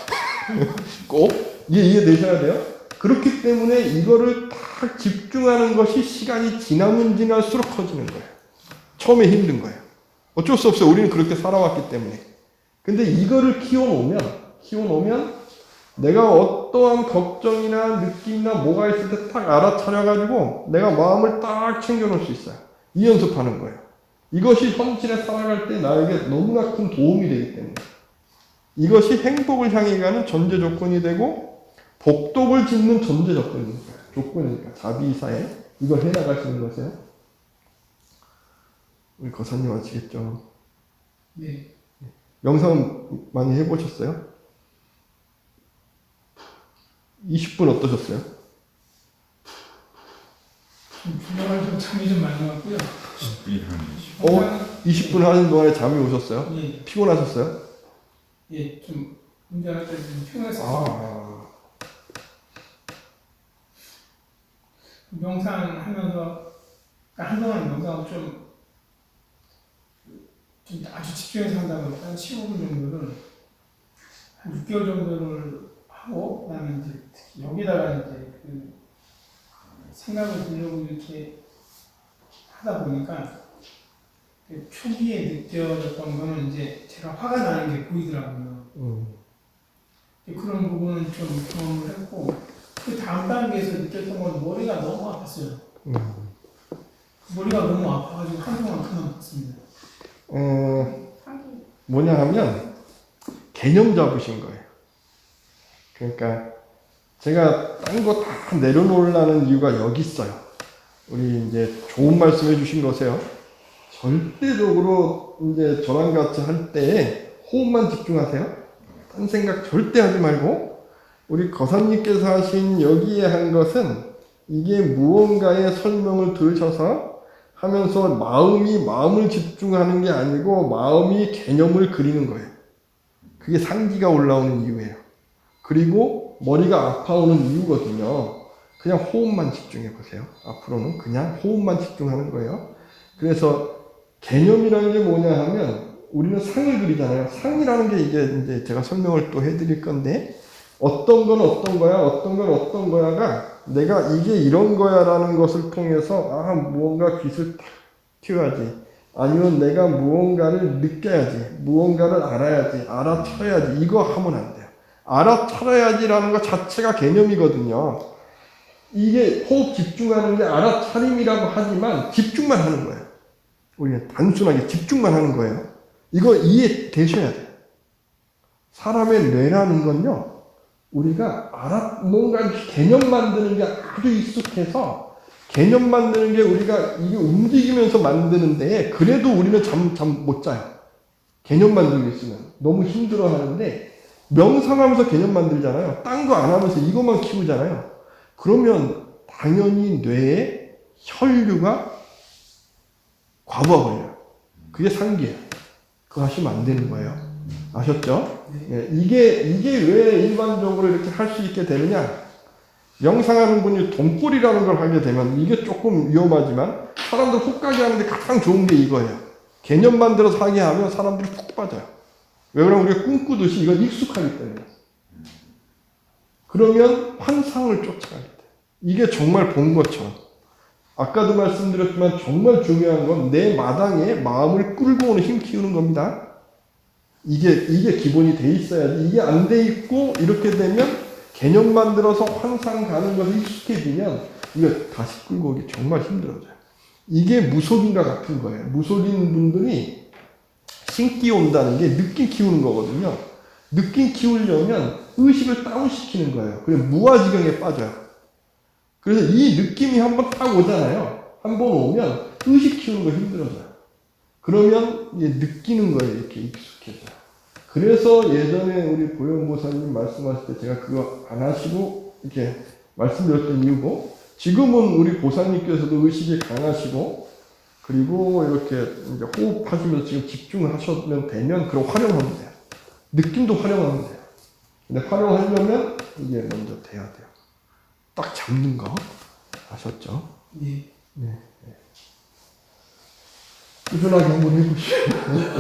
꼭 이해되셔야 돼요. 그렇기 때문에 이거를 딱 집중하는 것이 시간이 지나면 지날수록 커지는 거예요. 처음에 힘든 거예요. 어쩔 수 없어요. 우리는 그렇게 살아왔기 때문에. 근데 이거를 키워놓으면 내가 어떠한 걱정이나 느낌이나 뭐가 있을 때 딱 알아차려가지고 내가 마음을 딱 챙겨놓을 수 있어요. 이 연습하는 거예요. 이것이 현실에 살아갈 때 나에게 너무나 큰 도움이 되기 때문에 이것이 행복을 향해 가는 전제 조건이 되고 복덕을 짓는 전제 조건이니까 자비사에 이걸 해나갈 수 있는 것이에요. 우리 거사님 아시겠죠? 네. 영상 많이 해보셨어요? 20분 어떠셨어요? 좀 분명할 좀 잠이 좀 많이 왔고요. 10분이 한 20분 하는 동안에 잠이 오셨어요? 예, 피곤하셨어요? 예, 좀 운전할 때 좀 피곤했었어요. 명상하면서 한동안 명상을 좀 아주 집중해서 한다고 한 15분 정도를 한 6개월 정도를 하고 그다음에 이제 특히 여기다가 이제 그 생각을 들려고 이렇게 하다 보니까 그 초기에 느껴졌던 거는 이제 제가 화가 나는 게 보이더라고요. 그런 부분은 좀 경험을 했고 그 다음 단계에서 느꼈던 건 머리가 너무 아팠어요. 머리가 너무 아파가지고 한동안 그만 뒀습니다. 뭐냐 하면 개념 잡으신 거예요. 그러니까 제가 딴 거 다 내려놓으려는 이유가 여기 있어요. 우리 이제 좋은 말씀 해주신 거세요. 절대적으로 이제 저랑 같이 할 때 호흡만 집중하세요. 딴 생각 절대 하지 말고 우리 거사님께서 하신 여기에 한 것은 이게 무언가의 설명을 들으셔서 하면서 마음을 집중하는 게 아니고 마음이 개념을 그리는 거예요. 그게 상기가 올라오는 이유예요. 그리고 머리가 아파오는 이유거든요. 그냥 호흡만 집중해 보세요. 앞으로는 그냥 호흡만 집중하는 거예요. 그래서 개념이라는 게 뭐냐 하면 우리는 상을 그리잖아요. 상이라는 게 이제 제가 설명을 또 해드릴 건데 어떤 건 어떤 거야, 어떤 건 어떤 거야가 내가 이게 이런 거야라는 것을 통해서 무언가 빛을 탁 튀어야지. 아니면 내가 무언가를 느껴야지. 무언가를 알아야지. 알아차려야지. 이거 하면 안 돼요. 알아차려야지라는 것 자체가 개념이거든요. 이게 호흡 집중하는 게 알아차림이라고 하지만 집중만 하는 거예요. 우리는 단순하게 집중만 하는 거예요. 이거 이해되셔야 돼요. 사람의 뇌라는 건요, 우리가 뭔가 개념 만드는 게 아주 익숙해서 개념 만드는 게 우리가 이게 움직이면서 만드는데 그래도 우리는 잠 못 자요. 개념 만들고 있으면 너무 힘들어 하는데 명상하면서 개념 만들잖아요. 딴 거 안 하면서 이것만 키우잖아요. 그러면 당연히 뇌에 혈류가 과부하 걸려요. 그게 상기예요. 그거 하시면 안 되는 거예요. 아셨죠? 예, 이게 왜 일반적으로 이렇게 할 수 있게 되느냐? 명상하는 분이 돈벌이라는 걸 하게 되면 이게 조금 위험하지만 사람들 훅 가게 하는데 가장 좋은 게 이거예요. 개념 만들어서 하게 하면 사람들이 푹 빠져요. 왜 그러면 우리가 꿈꾸듯이 이건 익숙하기 때문에. 그러면 환상을 쫓아가게 돼요. 이게 정말 본 것처럼. 아까도 말씀드렸지만 정말 중요한 건 내 마당에 마음을 끌고 오는 힘 키우는 겁니다. 이게 기본이 돼 있어야지. 이게 안 돼 있고 이렇게 되면 개념 만들어서 환상 가는 것에 익숙해지면 이거 다시 끌고 오기 정말 힘들어져요. 이게 무속인과 같은 거예요. 무속인 분들이 신기 온다는 게 느낌 키우는 거거든요. 느낌 키우려면 의식을 다운시키는 거예요. 그래서 무아지경에 빠져요. 그래서 이 느낌이 한번 딱 오잖아요. 한번 오면 의식 키우는 거 힘들어져요. 그러면 이제 느끼는 거에 이렇게 익숙해져요. 그래서 예전에 우리 보현보사님 말씀하실 때 제가 그거 안 하시고 이렇게 말씀드렸던 이유고, 지금은 우리 보사님께서도 의식이 강하시고, 그리고 이렇게 이제 호흡하시면서 지금 집중을 하시면 되면 그럼 활용하면 돼요. 느낌도 활용하면 돼요. 근데 활용하려면 이게 먼저 돼야 돼요. 딱 잡는 거 아셨죠? 네. 네. 꾸준하게 한번 해보시죠.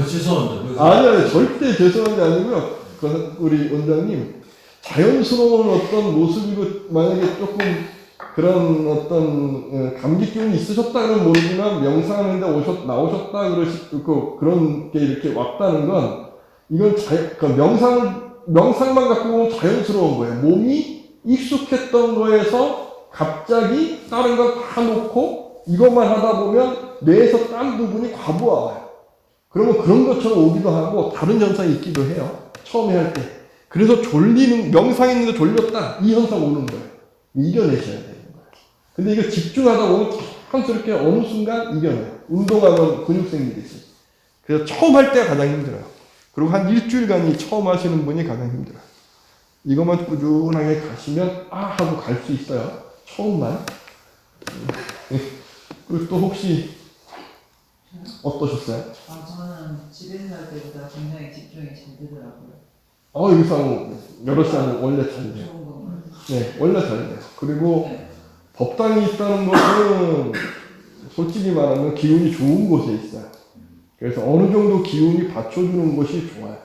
죄송합니다. 아니요, 절대 죄송한 게 아니고요. 우리 원장님, 자연스러운 어떤 모습이고, 만약에 조금 그런 어떤 감기 기운이 있으셨다는 모르지만 명상하는데 나오셨다 그런 게 이렇게 왔다는 건, 이건 명상만 갖고 보면 자연스러운 거예요. 몸이 익숙했던 거에서 갑자기 다른 걸 다 놓고 이것만 하다 보면 뇌에서 딴 부분이 과부하와요. 그러면 그런 것처럼 오기도 하고 다른 현상이 있기도 해요. 처음에 할 때. 그래서 명상했는데 졸렸다. 이 현상 오는 거예요. 이겨내셔야 되는 거예요. 근데 이거 집중하다 보면 자연스럽게 어느 순간 이겨내요. 운동하면 근육 생기듯이. 그래서 처음 할 때가 가장 힘들어요. 그리고 한 일주일간이 처음 하시는 분이 가장 힘들어요. 이것만 꾸준하게 가시면 하고 갈 수 있어요. 처음만. 그리고 또 혹시 어떠셨어요? 저는 집에서 할 때보다 굉장히 집중이 잘 되더라고요. 여기서 하면 여러 시간은 원래 잘 돼요. 좋은 건가요? 네, 원래 잘 돼요. 그리고 네. 법당이 있다는 것은 솔직히 말하면 기운이 좋은 곳에 있어요. 그래서 어느 정도 기운이 받쳐주는 곳이 좋아요.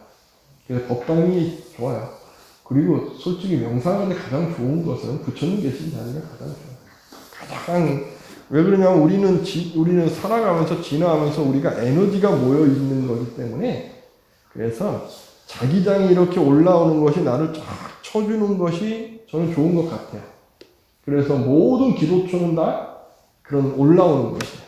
그래서 법당이 좋아요. 그리고 솔직히 명상하는데 가장 좋은 것은 부처님 계신 자리가 가장 좋아요. 왜 그러냐면 우리는 살아가면서 지나가면서 우리가 에너지가 모여 있는 거기 때문에, 그래서 자기장이 이렇게 올라오는 것이 나를 쫙 쳐주는 것이 저는 좋은 것 같아요. 그래서 모든 기도처는 다 그런 올라오는 것이에요.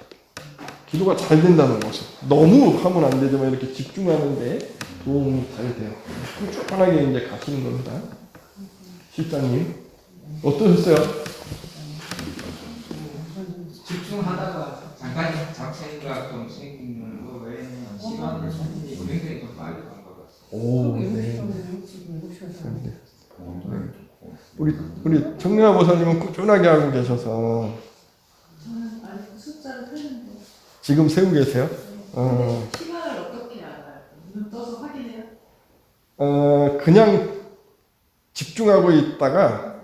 기도가 잘 된다는 것은. 너무 하면 안 되지만 이렇게 집중하는데 도움이 잘 돼요. 꾸준하게 이제 가시는 겁니다. 실장님, 어떠셨어요? 집중하다가 잠깐 잡생각 좀 생기는 거 외에는 시간을 굉장히 좀 빨리 간 것 같아요. 오, 네. 우리 청량아 보사님은 꾸준하게 하고 계셔서 저는 아직 숫자를 세는데 지금 세우고 계세요? 시간을 어떻게 알아요? 눈 떠서 확인해요? 그냥 집중하고 있다가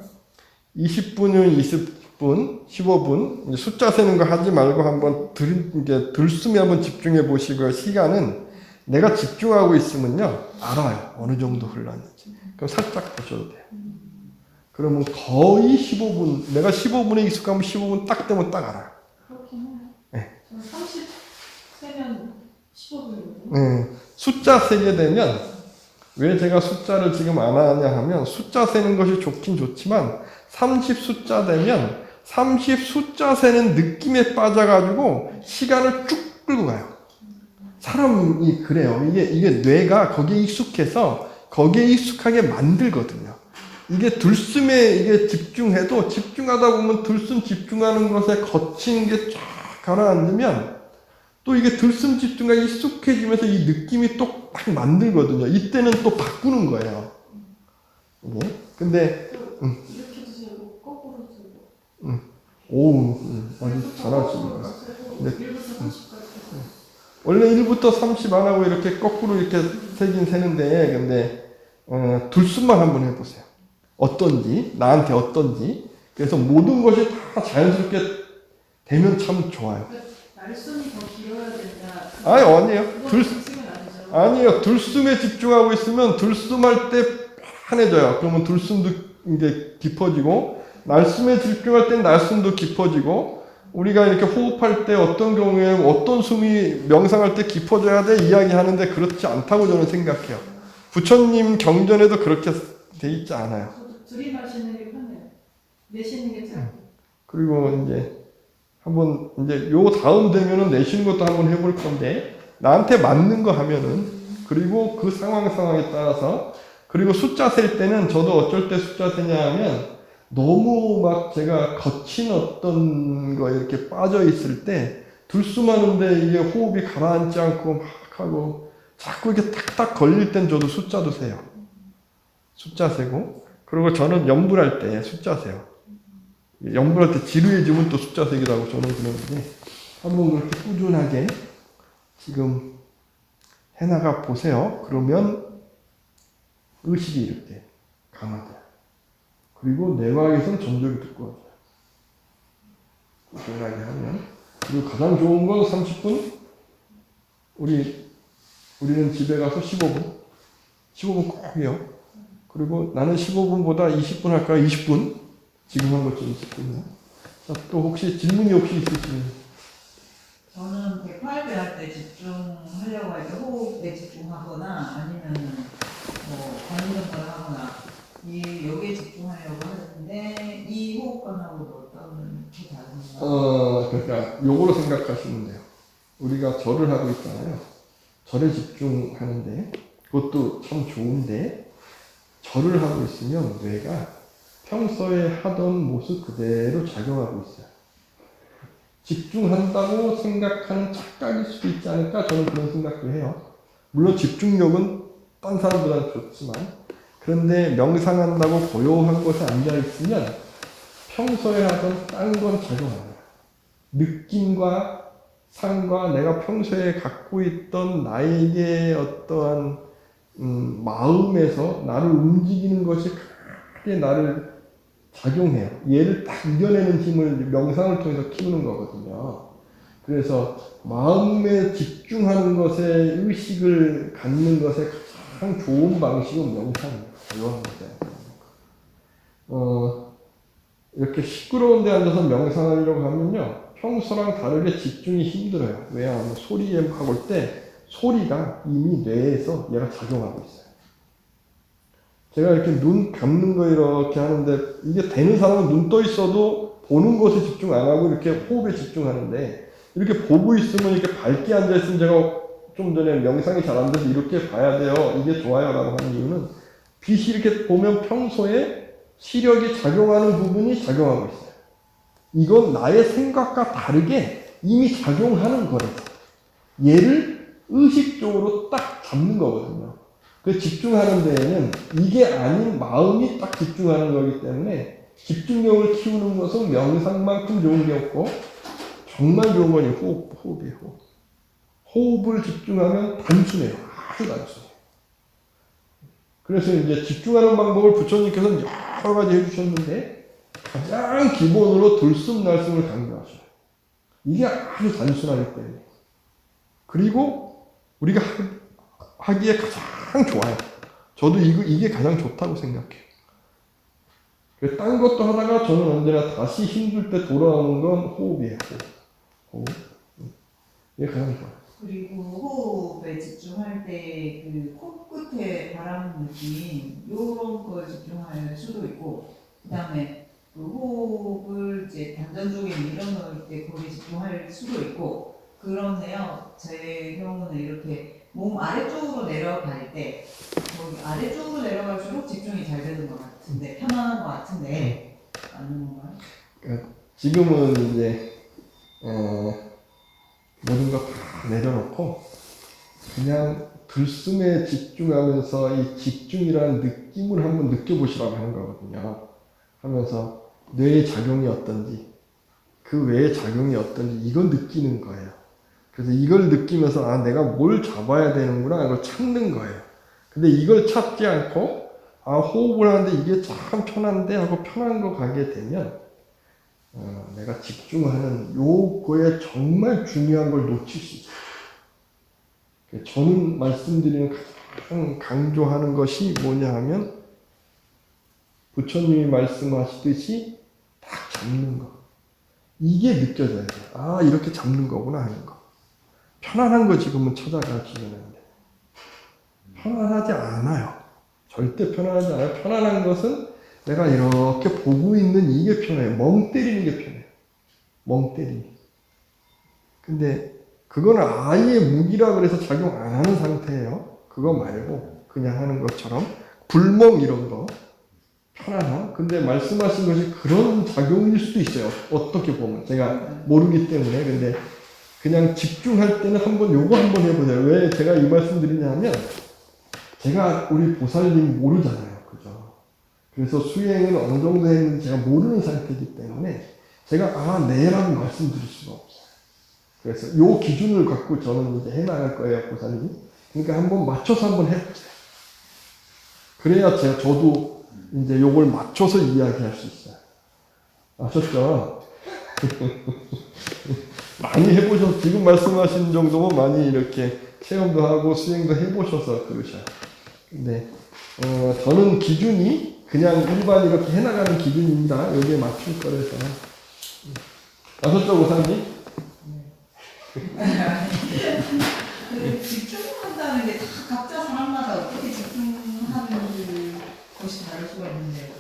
20분이면 20분, 15분 숫자 세는 거 하지 말고 한번 들숨에 한번 집중해 보시고, 시간은 내가 집중하고 있으면요 알아요. 어느 정도 흘렀는지. 그럼 살짝 보셔도 돼요. 그러면 거의 15분, 내가 15분에 익숙하면 15분 딱 되면 딱 알아요. 그렇긴 해요. 네. 저는 30 세면 15분이거든요. 네. 숫자 세게 되면, 왜 제가 숫자를 지금 안 하냐 하면, 숫자 세는 것이 좋긴 좋지만 30 숫자 되면 30 숫자 세는 느낌에 빠져가지고 시간을 쭉 끌고 가요. 사람이 그래요. 이게 뇌가 거기에 익숙해서 거기에 익숙하게 만들거든요. 이게 들숨에 이게 집중해도 집중하다 보면 들숨 집중하는 것에 거친 게 쫙 가라앉으면 또 이게 들숨 집중과 익숙해지면서 이 느낌이 또 딱 만들거든요. 이때는 또 바꾸는 거예요. 예? 근데 이렇게 드시고 거꾸로 드시고. 오, 아주 잘하십니다. 네. 1부터 30까지. 원래 1부터 30 안 하고 이렇게 거꾸로 이렇게 세긴 세는데, 근데 들숨만 한번 해보세요. 어떤지, 나한테 어떤지. 그래서 모든 것이 다 자연스럽게 되면 참 좋아요. 말씀이 더 길어야 된다. 아니에요. 지금 아니죠. 아니에요. 들숨에 집중하고 있으면 들숨할 때 편해져요. 그러면 들숨도 이제 깊어지고, 날숨에 집중할 땐 날숨도 깊어지고, 우리가 이렇게 호흡할 때 어떤 경우에 어떤 숨이 명상할 때 깊어져야 돼 이야기하는데 그렇지 않다고 저는 생각해요. 부처님 경전에도 그렇게 돼 있지 않아요. 저도 들이마시는 게 편해요. 내쉬는 게 짧고. 그리고 이제 한번 이제 요 다음 되면은 내쉬는 것도 한번 해볼 건데 나한테 맞는 거 하면은 그리고 그 상황에 따라서 그리고 숫자 셀 때는 저도 어쩔 때 숫자 세냐 하면 너무 막 제가 거친 어떤 거에 이렇게 빠져 있을 때 들숨하는데 이게 호흡이 가라앉지 않고 막 하고 자꾸 이렇게 탁탁 걸릴 땐 저도 숫자도 세요. 숫자 세고 그리고 저는 염불할 때 숫자 세요. 염불할 때 지루해지면 또 숫자 세기도 하고 저는 그러는데 한번 그렇게 꾸준하게 지금 해나가 보세요. 그러면 의식이 이렇게 강화돼요. 그리고 내과에선 전적이 듣고 하죠. 꾸준하게 하면. 그리고 가장 좋은 건 30분? 우리는 집에 가서 15분? 15분 꼭 해요. 그리고 나는 15분보다 20분 할까? 20분? 지금 한 것처럼 20분이요. 자, 또 혹시 질문이 혹시 있으시면? 저는 108배 할 때 집중하려고 할 때 호흡에 집중하거나 아니면 뭐 걷는 걸 하거나 여기에 집중하려고 하는데 이 호흡관하고도 어떤 게 다른가? 그러니까 요거로 생각하시면 돼요. 우리가 절을 하고 있잖아요. 절에 집중하는데 그것도 참 좋은데 절을 하고 있으면 뇌가 평소에 하던 모습 그대로 작용하고 있어요. 집중한다고 생각하는 착각일 수도 있지 않을까? 저는 그런 생각도 해요. 물론 집중력은 딴 사람보다는 좋지만 그런데 명상한다고 고요한 곳에 앉아있으면 평소에 하던 딴 건 작용 안 해요. 느낌과 상과 내가 평소에 갖고 있던 나에게 어떠한 마음에서 나를 움직이는 것이 크게 나를 작용해요. 얘를 딱 이겨내는 힘을 명상을 통해서 키우는 거거든요. 그래서 마음에 집중하는 것에 의식을 갖는 것에 가장 좋은 방식은 명상입니다. 고요한 곳에. 이렇게 시끄러운 데 앉아서 명상하려고 하면요. 평소랑 다르게 집중이 힘들어요. 왜냐하면 소리에 하고 올 때 소리가 이미 뇌에서 얘가 작용하고 있어요. 제가 이렇게 눈 감는 거 이렇게 하는데 이게 되는 사람은 눈 떠 있어도 보는 것에 집중 안 하고 이렇게 호흡에 집중하는데 이렇게 보고 있으면 이렇게 밝게 앉아 있으면 제가 좀 전에 명상이 잘 안 돼서 이렇게 봐야 돼요. 이게 좋아요. 라고 하는 이유는 빛이 이렇게 보면 평소에 시력이 작용하는 부분이 작용하고 있어요. 이건 나의 생각과 다르게 이미 작용하는 거래요. 얘를 의식적으로 딱 잡는 거거든요. 그 집중하는 데에는 이게 아닌 마음이 딱 집중하는 거기 때문에 집중력을 키우는 것은 명상만큼 좋은 게 없고 정말 좋은 건 호흡이에요. 호흡을 집중하면 단순해요. 아주 단순해요. 그래서 이제 집중하는 방법을 부처님께서는 여러 가지 해주셨는데 가장 기본으로 들숨 날숨을 강조하셔요. 이게 아주 단순하기 때문에. 그리고 우리가 하기에 가장 좋아요. 저도 이게 가장 좋다고 생각해요. 딴 것도 하다가 저는 언제나 다시 힘들 때 돌아오는 건 호흡이에요. 호흡. 이게 가장 좋아요. 그리고 호흡에 집중할 때 그 코끝에 바람 느낌 요런 걸 집중할 수도 있고 그다음에 그 호흡을 이제 단전 쪽에 밀어넣을 때 거기에 집중할 수도 있고 그런데요. 제 경우는 이렇게 몸 아래쪽으로 내려갈 때 거기 아래쪽으로 내려갈수록 집중이 잘 되는 것 같아요. 같은데 편안한 것 같은데 맞는 건가요? 지금은 이제 모든 거 다 내려놓고 그냥 들숨에 집중하면서 이 집중이라는 느낌을 한번 느껴보시라고 하는 거거든요. 하면서 뇌의 작용이 어떤지, 그 외의 작용이 어떤지 이걸 느끼는 거예요. 그래서 이걸 느끼면서 아 내가 뭘 잡아야 되는구나 이걸 찾는 거예요. 근데 이걸 찾지 않고 아 호흡을 하는데 이게 참 편한데 하고 편한 거 가게 되면 내가 집중하는 요거에 정말 중요한 걸 놓칠 수 있어요. 저는 말씀드리는 가장 강조하는 것이 뭐냐 하면 부처님이 말씀하시듯이 딱 잡는 거. 이게 느껴져야 돼요. 아 이렇게 잡는 거구나 하는 거. 편안한 거 지금은 찾아가시면 안 돼요. 편안하지 않아요. 절대 편안하지 않아요. 편안한 것은 내가 이렇게 보고 있는 이게 편해요. 멍 때리는 게 편해요. 멍 때리는. 근데 그거는 아예 무기라 그래서 작용 안 하는 상태예요. 그거 말고 그냥 하는 것처럼 불멍 이런 거 편안함. 근데 말씀하신 것이 그런 작용일 수도 있어요. 어떻게 보면 제가 모르기 때문에. 근데 그냥 집중할 때는 요거 한번 해보세요. 왜 제가 이 말씀 드리냐면 제가 우리 보살님 모르잖아요. 그죠? 그래서 수행은 어느 정도 했는지 제가 모르는 상태이기 때문에 제가 네라고 말씀드릴 수가 없어요. 그래서 요 기준을 갖고 저는 이제 해나갈 거예요, 보살님. 그러니까 한번 맞춰서 한번 해보세요. 그래야 저도 이제 요걸 맞춰서 이야기할 수 있어요. 아셨죠? 많이 해보셔서 지금 말씀하신 정도면 많이 이렇게 체험도 하고 수행도 해보셔서 그러셔요. 근데 저는 기준이 그냥 일반 이렇게 해나가는 기준입니다. 여기에 맞출 거라서. 아셨죠, 보살님? 그 집중한다는 게 다 각자 사람마다 어떻게 집중하는 것이 다를 수가 있는데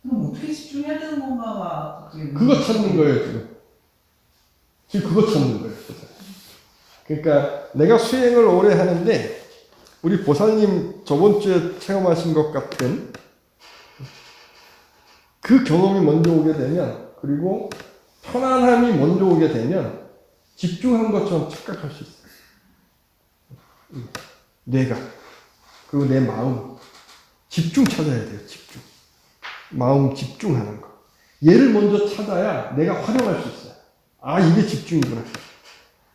그럼 어떻게 집중해야 되는 건가가 그거 찾는 거예요, 지금. 지금 그거 찾는 거예요. 그러니까 내가 수행을 오래 하는데 우리 보살님 저번 주에 체험하신 것 같은 그 경험이 먼저 오게 되면 그리고 편안함이 먼저 오게 되면 집중한 것처럼 착각할 수 있어요. 뇌가. 그리고 내 마음. 집중 찾아야 돼요. 집중. 마음 집중하는 거. 얘를 먼저 찾아야 내가 활용할 수 있어요. 아 이게 집중이구나.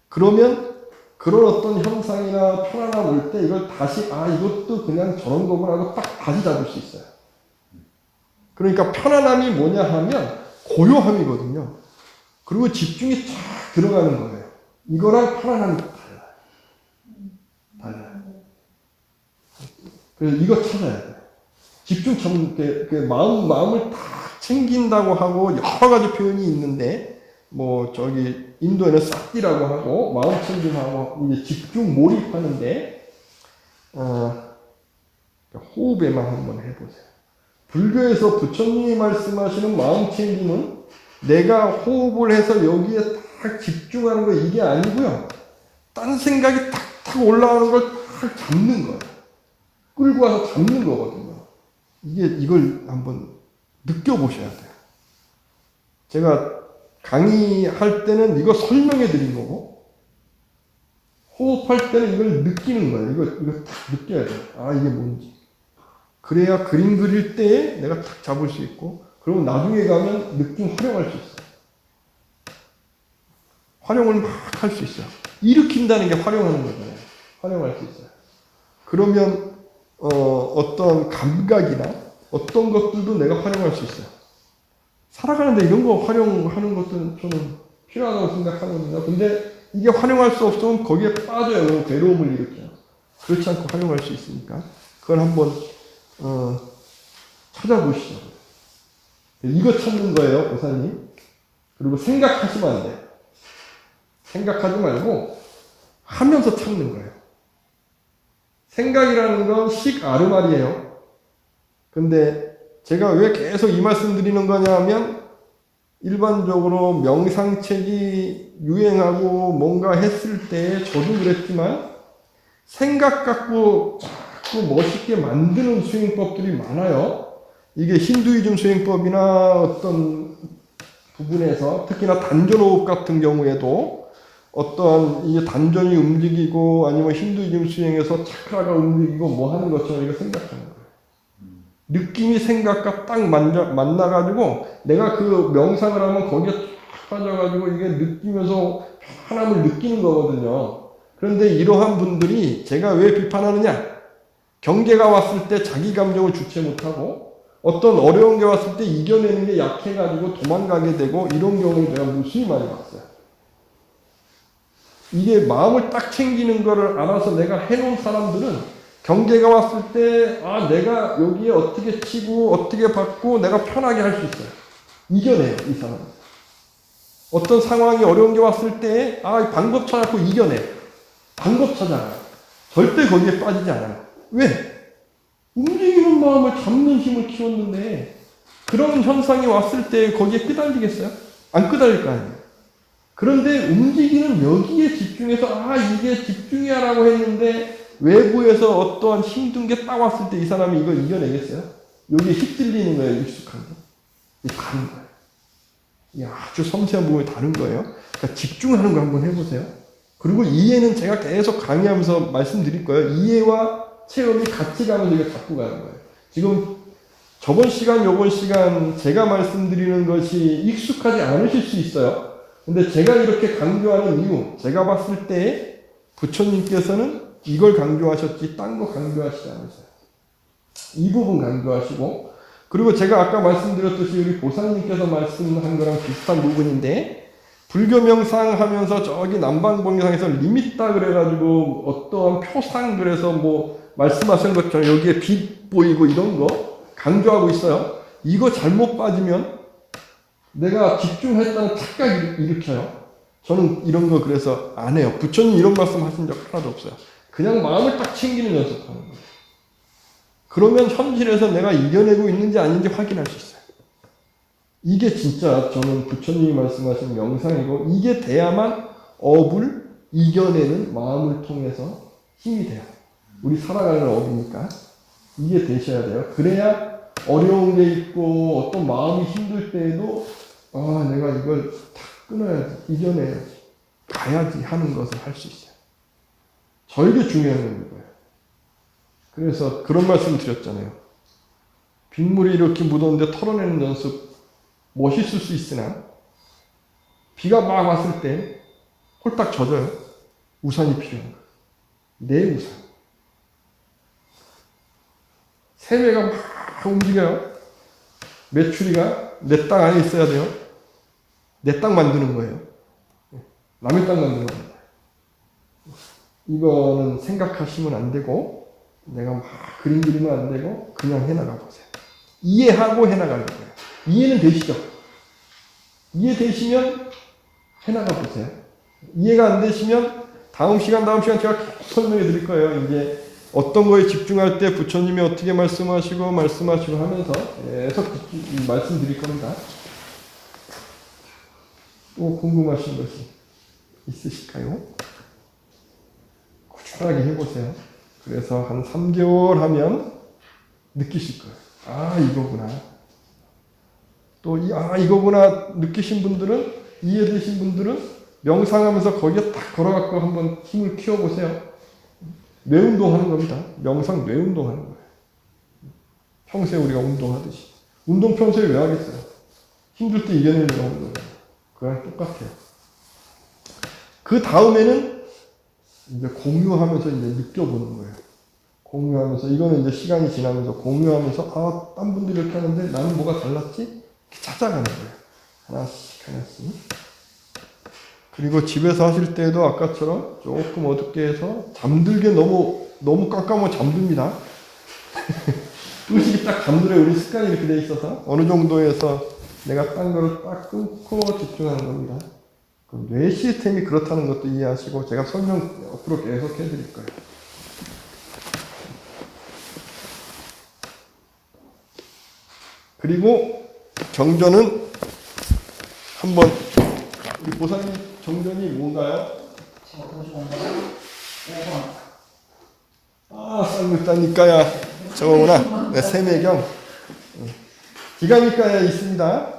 그러면 그런 어떤 현상이나 편안함 올 때 이걸 다시 이것도 그냥 저런 거구나 하고 딱 다시 잡을 수 있어요. 그러니까 편안함이 뭐냐 하면 고요함이거든요. 그리고 집중이 쫙 들어가는 거예요. 이거랑 편안함이 달라요. 그래서 이거 찾아야 돼요. 집중 찾는 마음을 다 챙긴다고 하고 여러 가지 표현이 있는데 저기 인도에는 싹디라고 하고 마음 챙김하고 이제 집중 몰입하는데 호흡에만 한번 해보세요. 불교에서 부처님이 말씀하시는 마음 챙김은 내가 호흡을 해서 여기에 딱 집중하는 거 이게 아니고요. 딴 생각이 탁탁 올라오는 걸 딱 잡는 거예요. 끌고 와서 잡는 거거든요. 이걸 한번 느껴보셔야 돼요. 제가 강의할 때는 이거 설명해 드린 거고, 호흡할 때는 이걸 느끼는 거예요. 이거 딱 느껴야 돼요. 이게 뭔지. 그래야 그림 그릴 때에 내가 딱 잡을 수 있고, 그리고 나중에 가면 느낌 활용할 수 있어요. 활용을 막 할 수 있어요. 일으킨다는 게 활용하는 거잖아요. 활용할 수 있어요. 그러면, 어떤 감각이나 어떤 것들도 내가 활용할 수 있어요. 살아가는데 이런 거 활용하는 것도 저는 필요하다고 생각하거든요. 근데 이게 활용할 수 없으면 거기에 빠져요. 괴로움을 일으켜요. 그렇지 않고 활용할 수 있으니까. 그걸 한번, 찾아보시죠. 이거 찾는 거예요, 보살님. 그리고 생각하시면 안 돼요. 생각하지 말고 하면서 찾는 거예요. 생각이라는 건 식아르말이에요. 근데 제가 왜 계속 이 말씀 드리는 거냐 하면 일반적으로 명상책이 유행하고 뭔가 했을 때 저도 그랬지만 생각 갖고 자꾸 자꾸 멋있게 만드는 수행법들이 많아요. 이게 힌두이즘 수행법이나 어떤 부분에서 특히나 단전호흡 같은 경우에도 어떠한 이 단전이 움직이고 아니면 힌두이즘 수행에서 차크라가 움직이고 뭐 하는 것처럼 이거 생각하는 거예요. 느낌이 생각과 딱 만나가지고 내가 그 명상을 하면 거기에 탁 빠져가지고 이게 느끼면서 편함을 느끼는 거거든요. 그런데 이러한 분들이 제가 왜 비판하느냐? 경계가 왔을 때 자기 감정을 주체 못하고 어떤 어려운 게 왔을 때 이겨내는 게 약해가지고 도망가게 되고 이런 경우를 내가 무수히 많이 봤어요. 이게 마음을 딱 챙기는 거를 알아서 내가 해놓은 사람들은 경계가 왔을 때, 아, 내가 여기에 어떻게 치고, 어떻게 받고, 내가 편하게 할 수 있어요. 이겨내요, 이 사람은. 어떤 상황이 어려운 게 왔을 때, 아, 방법 찾아서 이겨내. 방법 찾아요. 절대 거기에 빠지지 않아요. 왜? 움직이는 마음을 잡는 힘을 키웠는데, 그런 현상이 왔을 때 거기에 끄달리겠어요? 안 끄달릴 거 아니에요. 그런데 움직이는 여기에 집중해서, 아, 이게 집중이야 라고 했는데, 외부에서 어떠한 힘든 게 딱 왔을 때 이 사람이 이걸 이겨내겠어요? 여기에 휩쓸리는 거예요, 익숙한 게. 이게 다른 거예요. 이게 아주 섬세한 부분이 다른 거예요. 그러니까 집중하는 거 한번 해보세요. 그리고 이해는 제가 계속 강의하면서 말씀드릴 거예요. 이해와 체험이 같이 가면서 이거 잡고 가는 거예요. 지금 저번 시간, 요번 시간 제가 말씀드리는 것이 익숙하지 않으실 수 있어요. 근데 제가 이렇게 강조하는 이유, 제가 봤을 때 부처님께서는 이걸 강조하셨지 딴 거 강조하시지 않으세요. 이 부분 강조하시고, 그리고 제가 아까 말씀드렸듯이 우리 보살님께서 말씀한 거랑 비슷한 부분인데, 불교 명상하면서 저기 남방봉상에서 리밋다 그래가지고 어떠한 표상 그래서 뭐 말씀하신 것처럼 여기에 빛 보이고 이런 거 강조하고 있어요. 이거 잘못 빠지면 내가 집중했다는 착각 일으켜요. 저는 이런 거 그래서 안 해요. 부처님 이런 말씀 하신 적 하나도 없어요. 그냥 마음을 딱 챙기는 연습하는 거예요. 그러면 현실에서 내가 이겨내고 있는지 아닌지 확인할 수 있어요. 이게 진짜 저는 부처님이 말씀하신 명상이고, 이게 돼야만 업을 이겨내는 마음을 통해서 힘이 돼요. 우리 살아가는 업이니까 이게 되셔야 돼요. 그래야 어려운 게 있고 어떤 마음이 힘들 때에도 아, 내가 이걸 탁 끊어야지, 이겨내야지, 가야지 하는 것을 할 수 있어요. 저에게 중요한 거예요. 그래서 그런 말씀 드렸잖아요. 빗물이 이렇게 묻었는데 털어내는 연습 멋있을 수 있으나 비가 막 왔을 때 홀딱 젖어요. 우산이 필요한 거예요. 내 우산. 세매가 막 움직여요. 메추리가 내 땅 안에 있어야 돼요. 내 땅 만드는 거예요. 남의 땅 만드는 겁니다. 이거는 생각하시면 안 되고, 내가 막 그림 그리면 안 되고, 그냥 해나가 보세요. 이해하고 해나가는 거예요. 이해는 되시죠? 이해되시면 해나가 보세요. 이해가 안 되시면 다음 시간 제가 계속 설명해 드릴 거예요. 이제 어떤 거에 집중할 때 부처님이 어떻게 말씀하시고 하면서 계속 말씀드릴 겁니다. 또 궁금하신 것이 있으실까요? 꾸준하게 해보세요. 그래서 한 3개월 하면 느끼실 거예요. 아, 이거구나. 또, 이거구나 느끼신 분들은, 이해되신 분들은 명상하면서 거기에 딱 걸어갖고 한번 힘을 키워보세요. 뇌 운동하는 겁니다. 명상 뇌 운동하는 거예요. 평소에 우리가 운동하듯이. 운동 평소에 왜 하겠어요? 힘들 때 이겨내려고 하는 거예요. 그거랑 똑같아요. 그 다음에는 이제 공유하면서 이제 느껴보는 거예요. 공유하면서, 이거는 이제 시간이 지나면서 공유하면서, 아, 딴 분들이 이렇게 하는데 나는 뭐가 달랐지? 이렇게 찾아가는 거예요. 하나씩. 그리고 집에서 하실 때도 아까처럼 조금 어둡게 해서 잠들게 너무 깜깜하면 잠듭니다. 의식이 딱 잠들어요. 우리 습관이 이렇게 돼 있어서 어느 정도에서 내가 딴 거를 딱 끊고 집중하는 겁니다. 뇌 시스템이 그렇다는 것도 이해하시고 제가 설명 앞으로 계속 해드릴 거예요. 그리고 정전은 한번 우리 보살님 정전이 뭔가요? 제가 더 좋은 거는 5번. 쌍육단니까야 저거구나. 네, 세매경. 기가미가에 있습니다.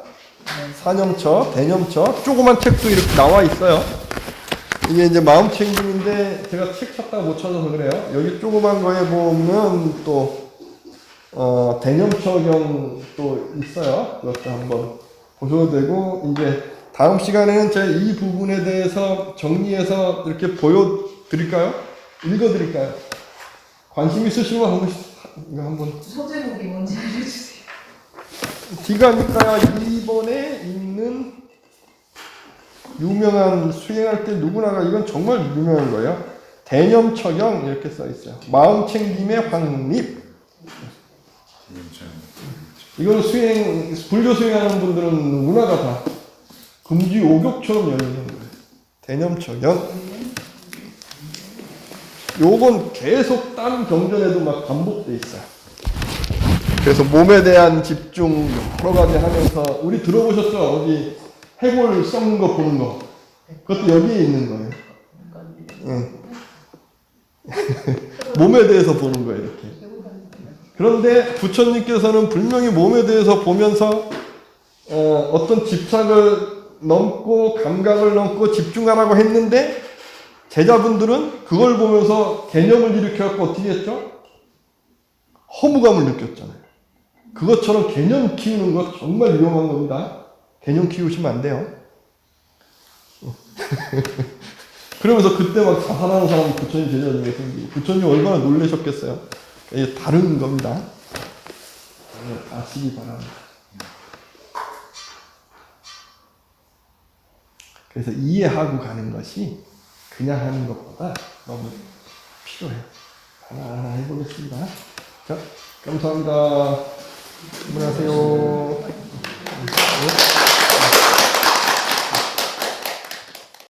사념처, 대념처, 조그만 책도 이렇게 나와 있어요. 이게 이제 마음 챙김인데 제가 책 찾다가 못 찾아서 그래요. 여기 조그만 거에 보면 또 대념처경 또 있어요. 그것도 한번 보셔도 되고, 이제 다음 시간에는 제가 이 부분에 대해서 정리해서 이렇게 보여드릴까요? 읽어드릴까요? 관심 있으시면 한번 소제목이 뭔지 알려주세요. 디가니까 2번에 있는 유명한 수행할 때 누구나가 이건 정말 유명한 거예요. 대념처경 이렇게 써 있어요. 마음 챙김의 확립. 이건 수행 불교 수행하는 분들은 누구나가 다 금지 오격처럼 열리는 거예요. 대념처경. 요건 계속 딴 경전에도 막 반복돼 있어요. 그래서 몸에 대한 집중 여러 가지 하면서, 우리 들어보셨죠? 어디 해골 썩는 거 보는 거. 그것도 여기에 있는 거예요. 응. 몸에 대해서 보는 거예요, 이렇게. 그런데 부처님께서는 분명히 몸에 대해서 보면서 어떤 집착을 넘고 감각을 넘고 집중하라고 했는데, 제자분들은 그걸 보면서 개념을 일으켜갖고 어떻게 했죠? 허무감을 느꼈잖아요. 그것처럼 개념 키우는 거 정말 위험한 겁니다. 개념 키우시면 안 돼요. 그러면서 그때 막 자살하는 사람이 부처님 제자 중에 생기고, 부처님 얼마나 놀라셨겠어요. 이게 다른 겁니다. 아시기 바랍니다. 그래서 이해하고 가는 것이 그냥 하는 것보다 너무 필요해요. 하나하나 해보겠습니다. 자, 감사합니다. 안녕하세요.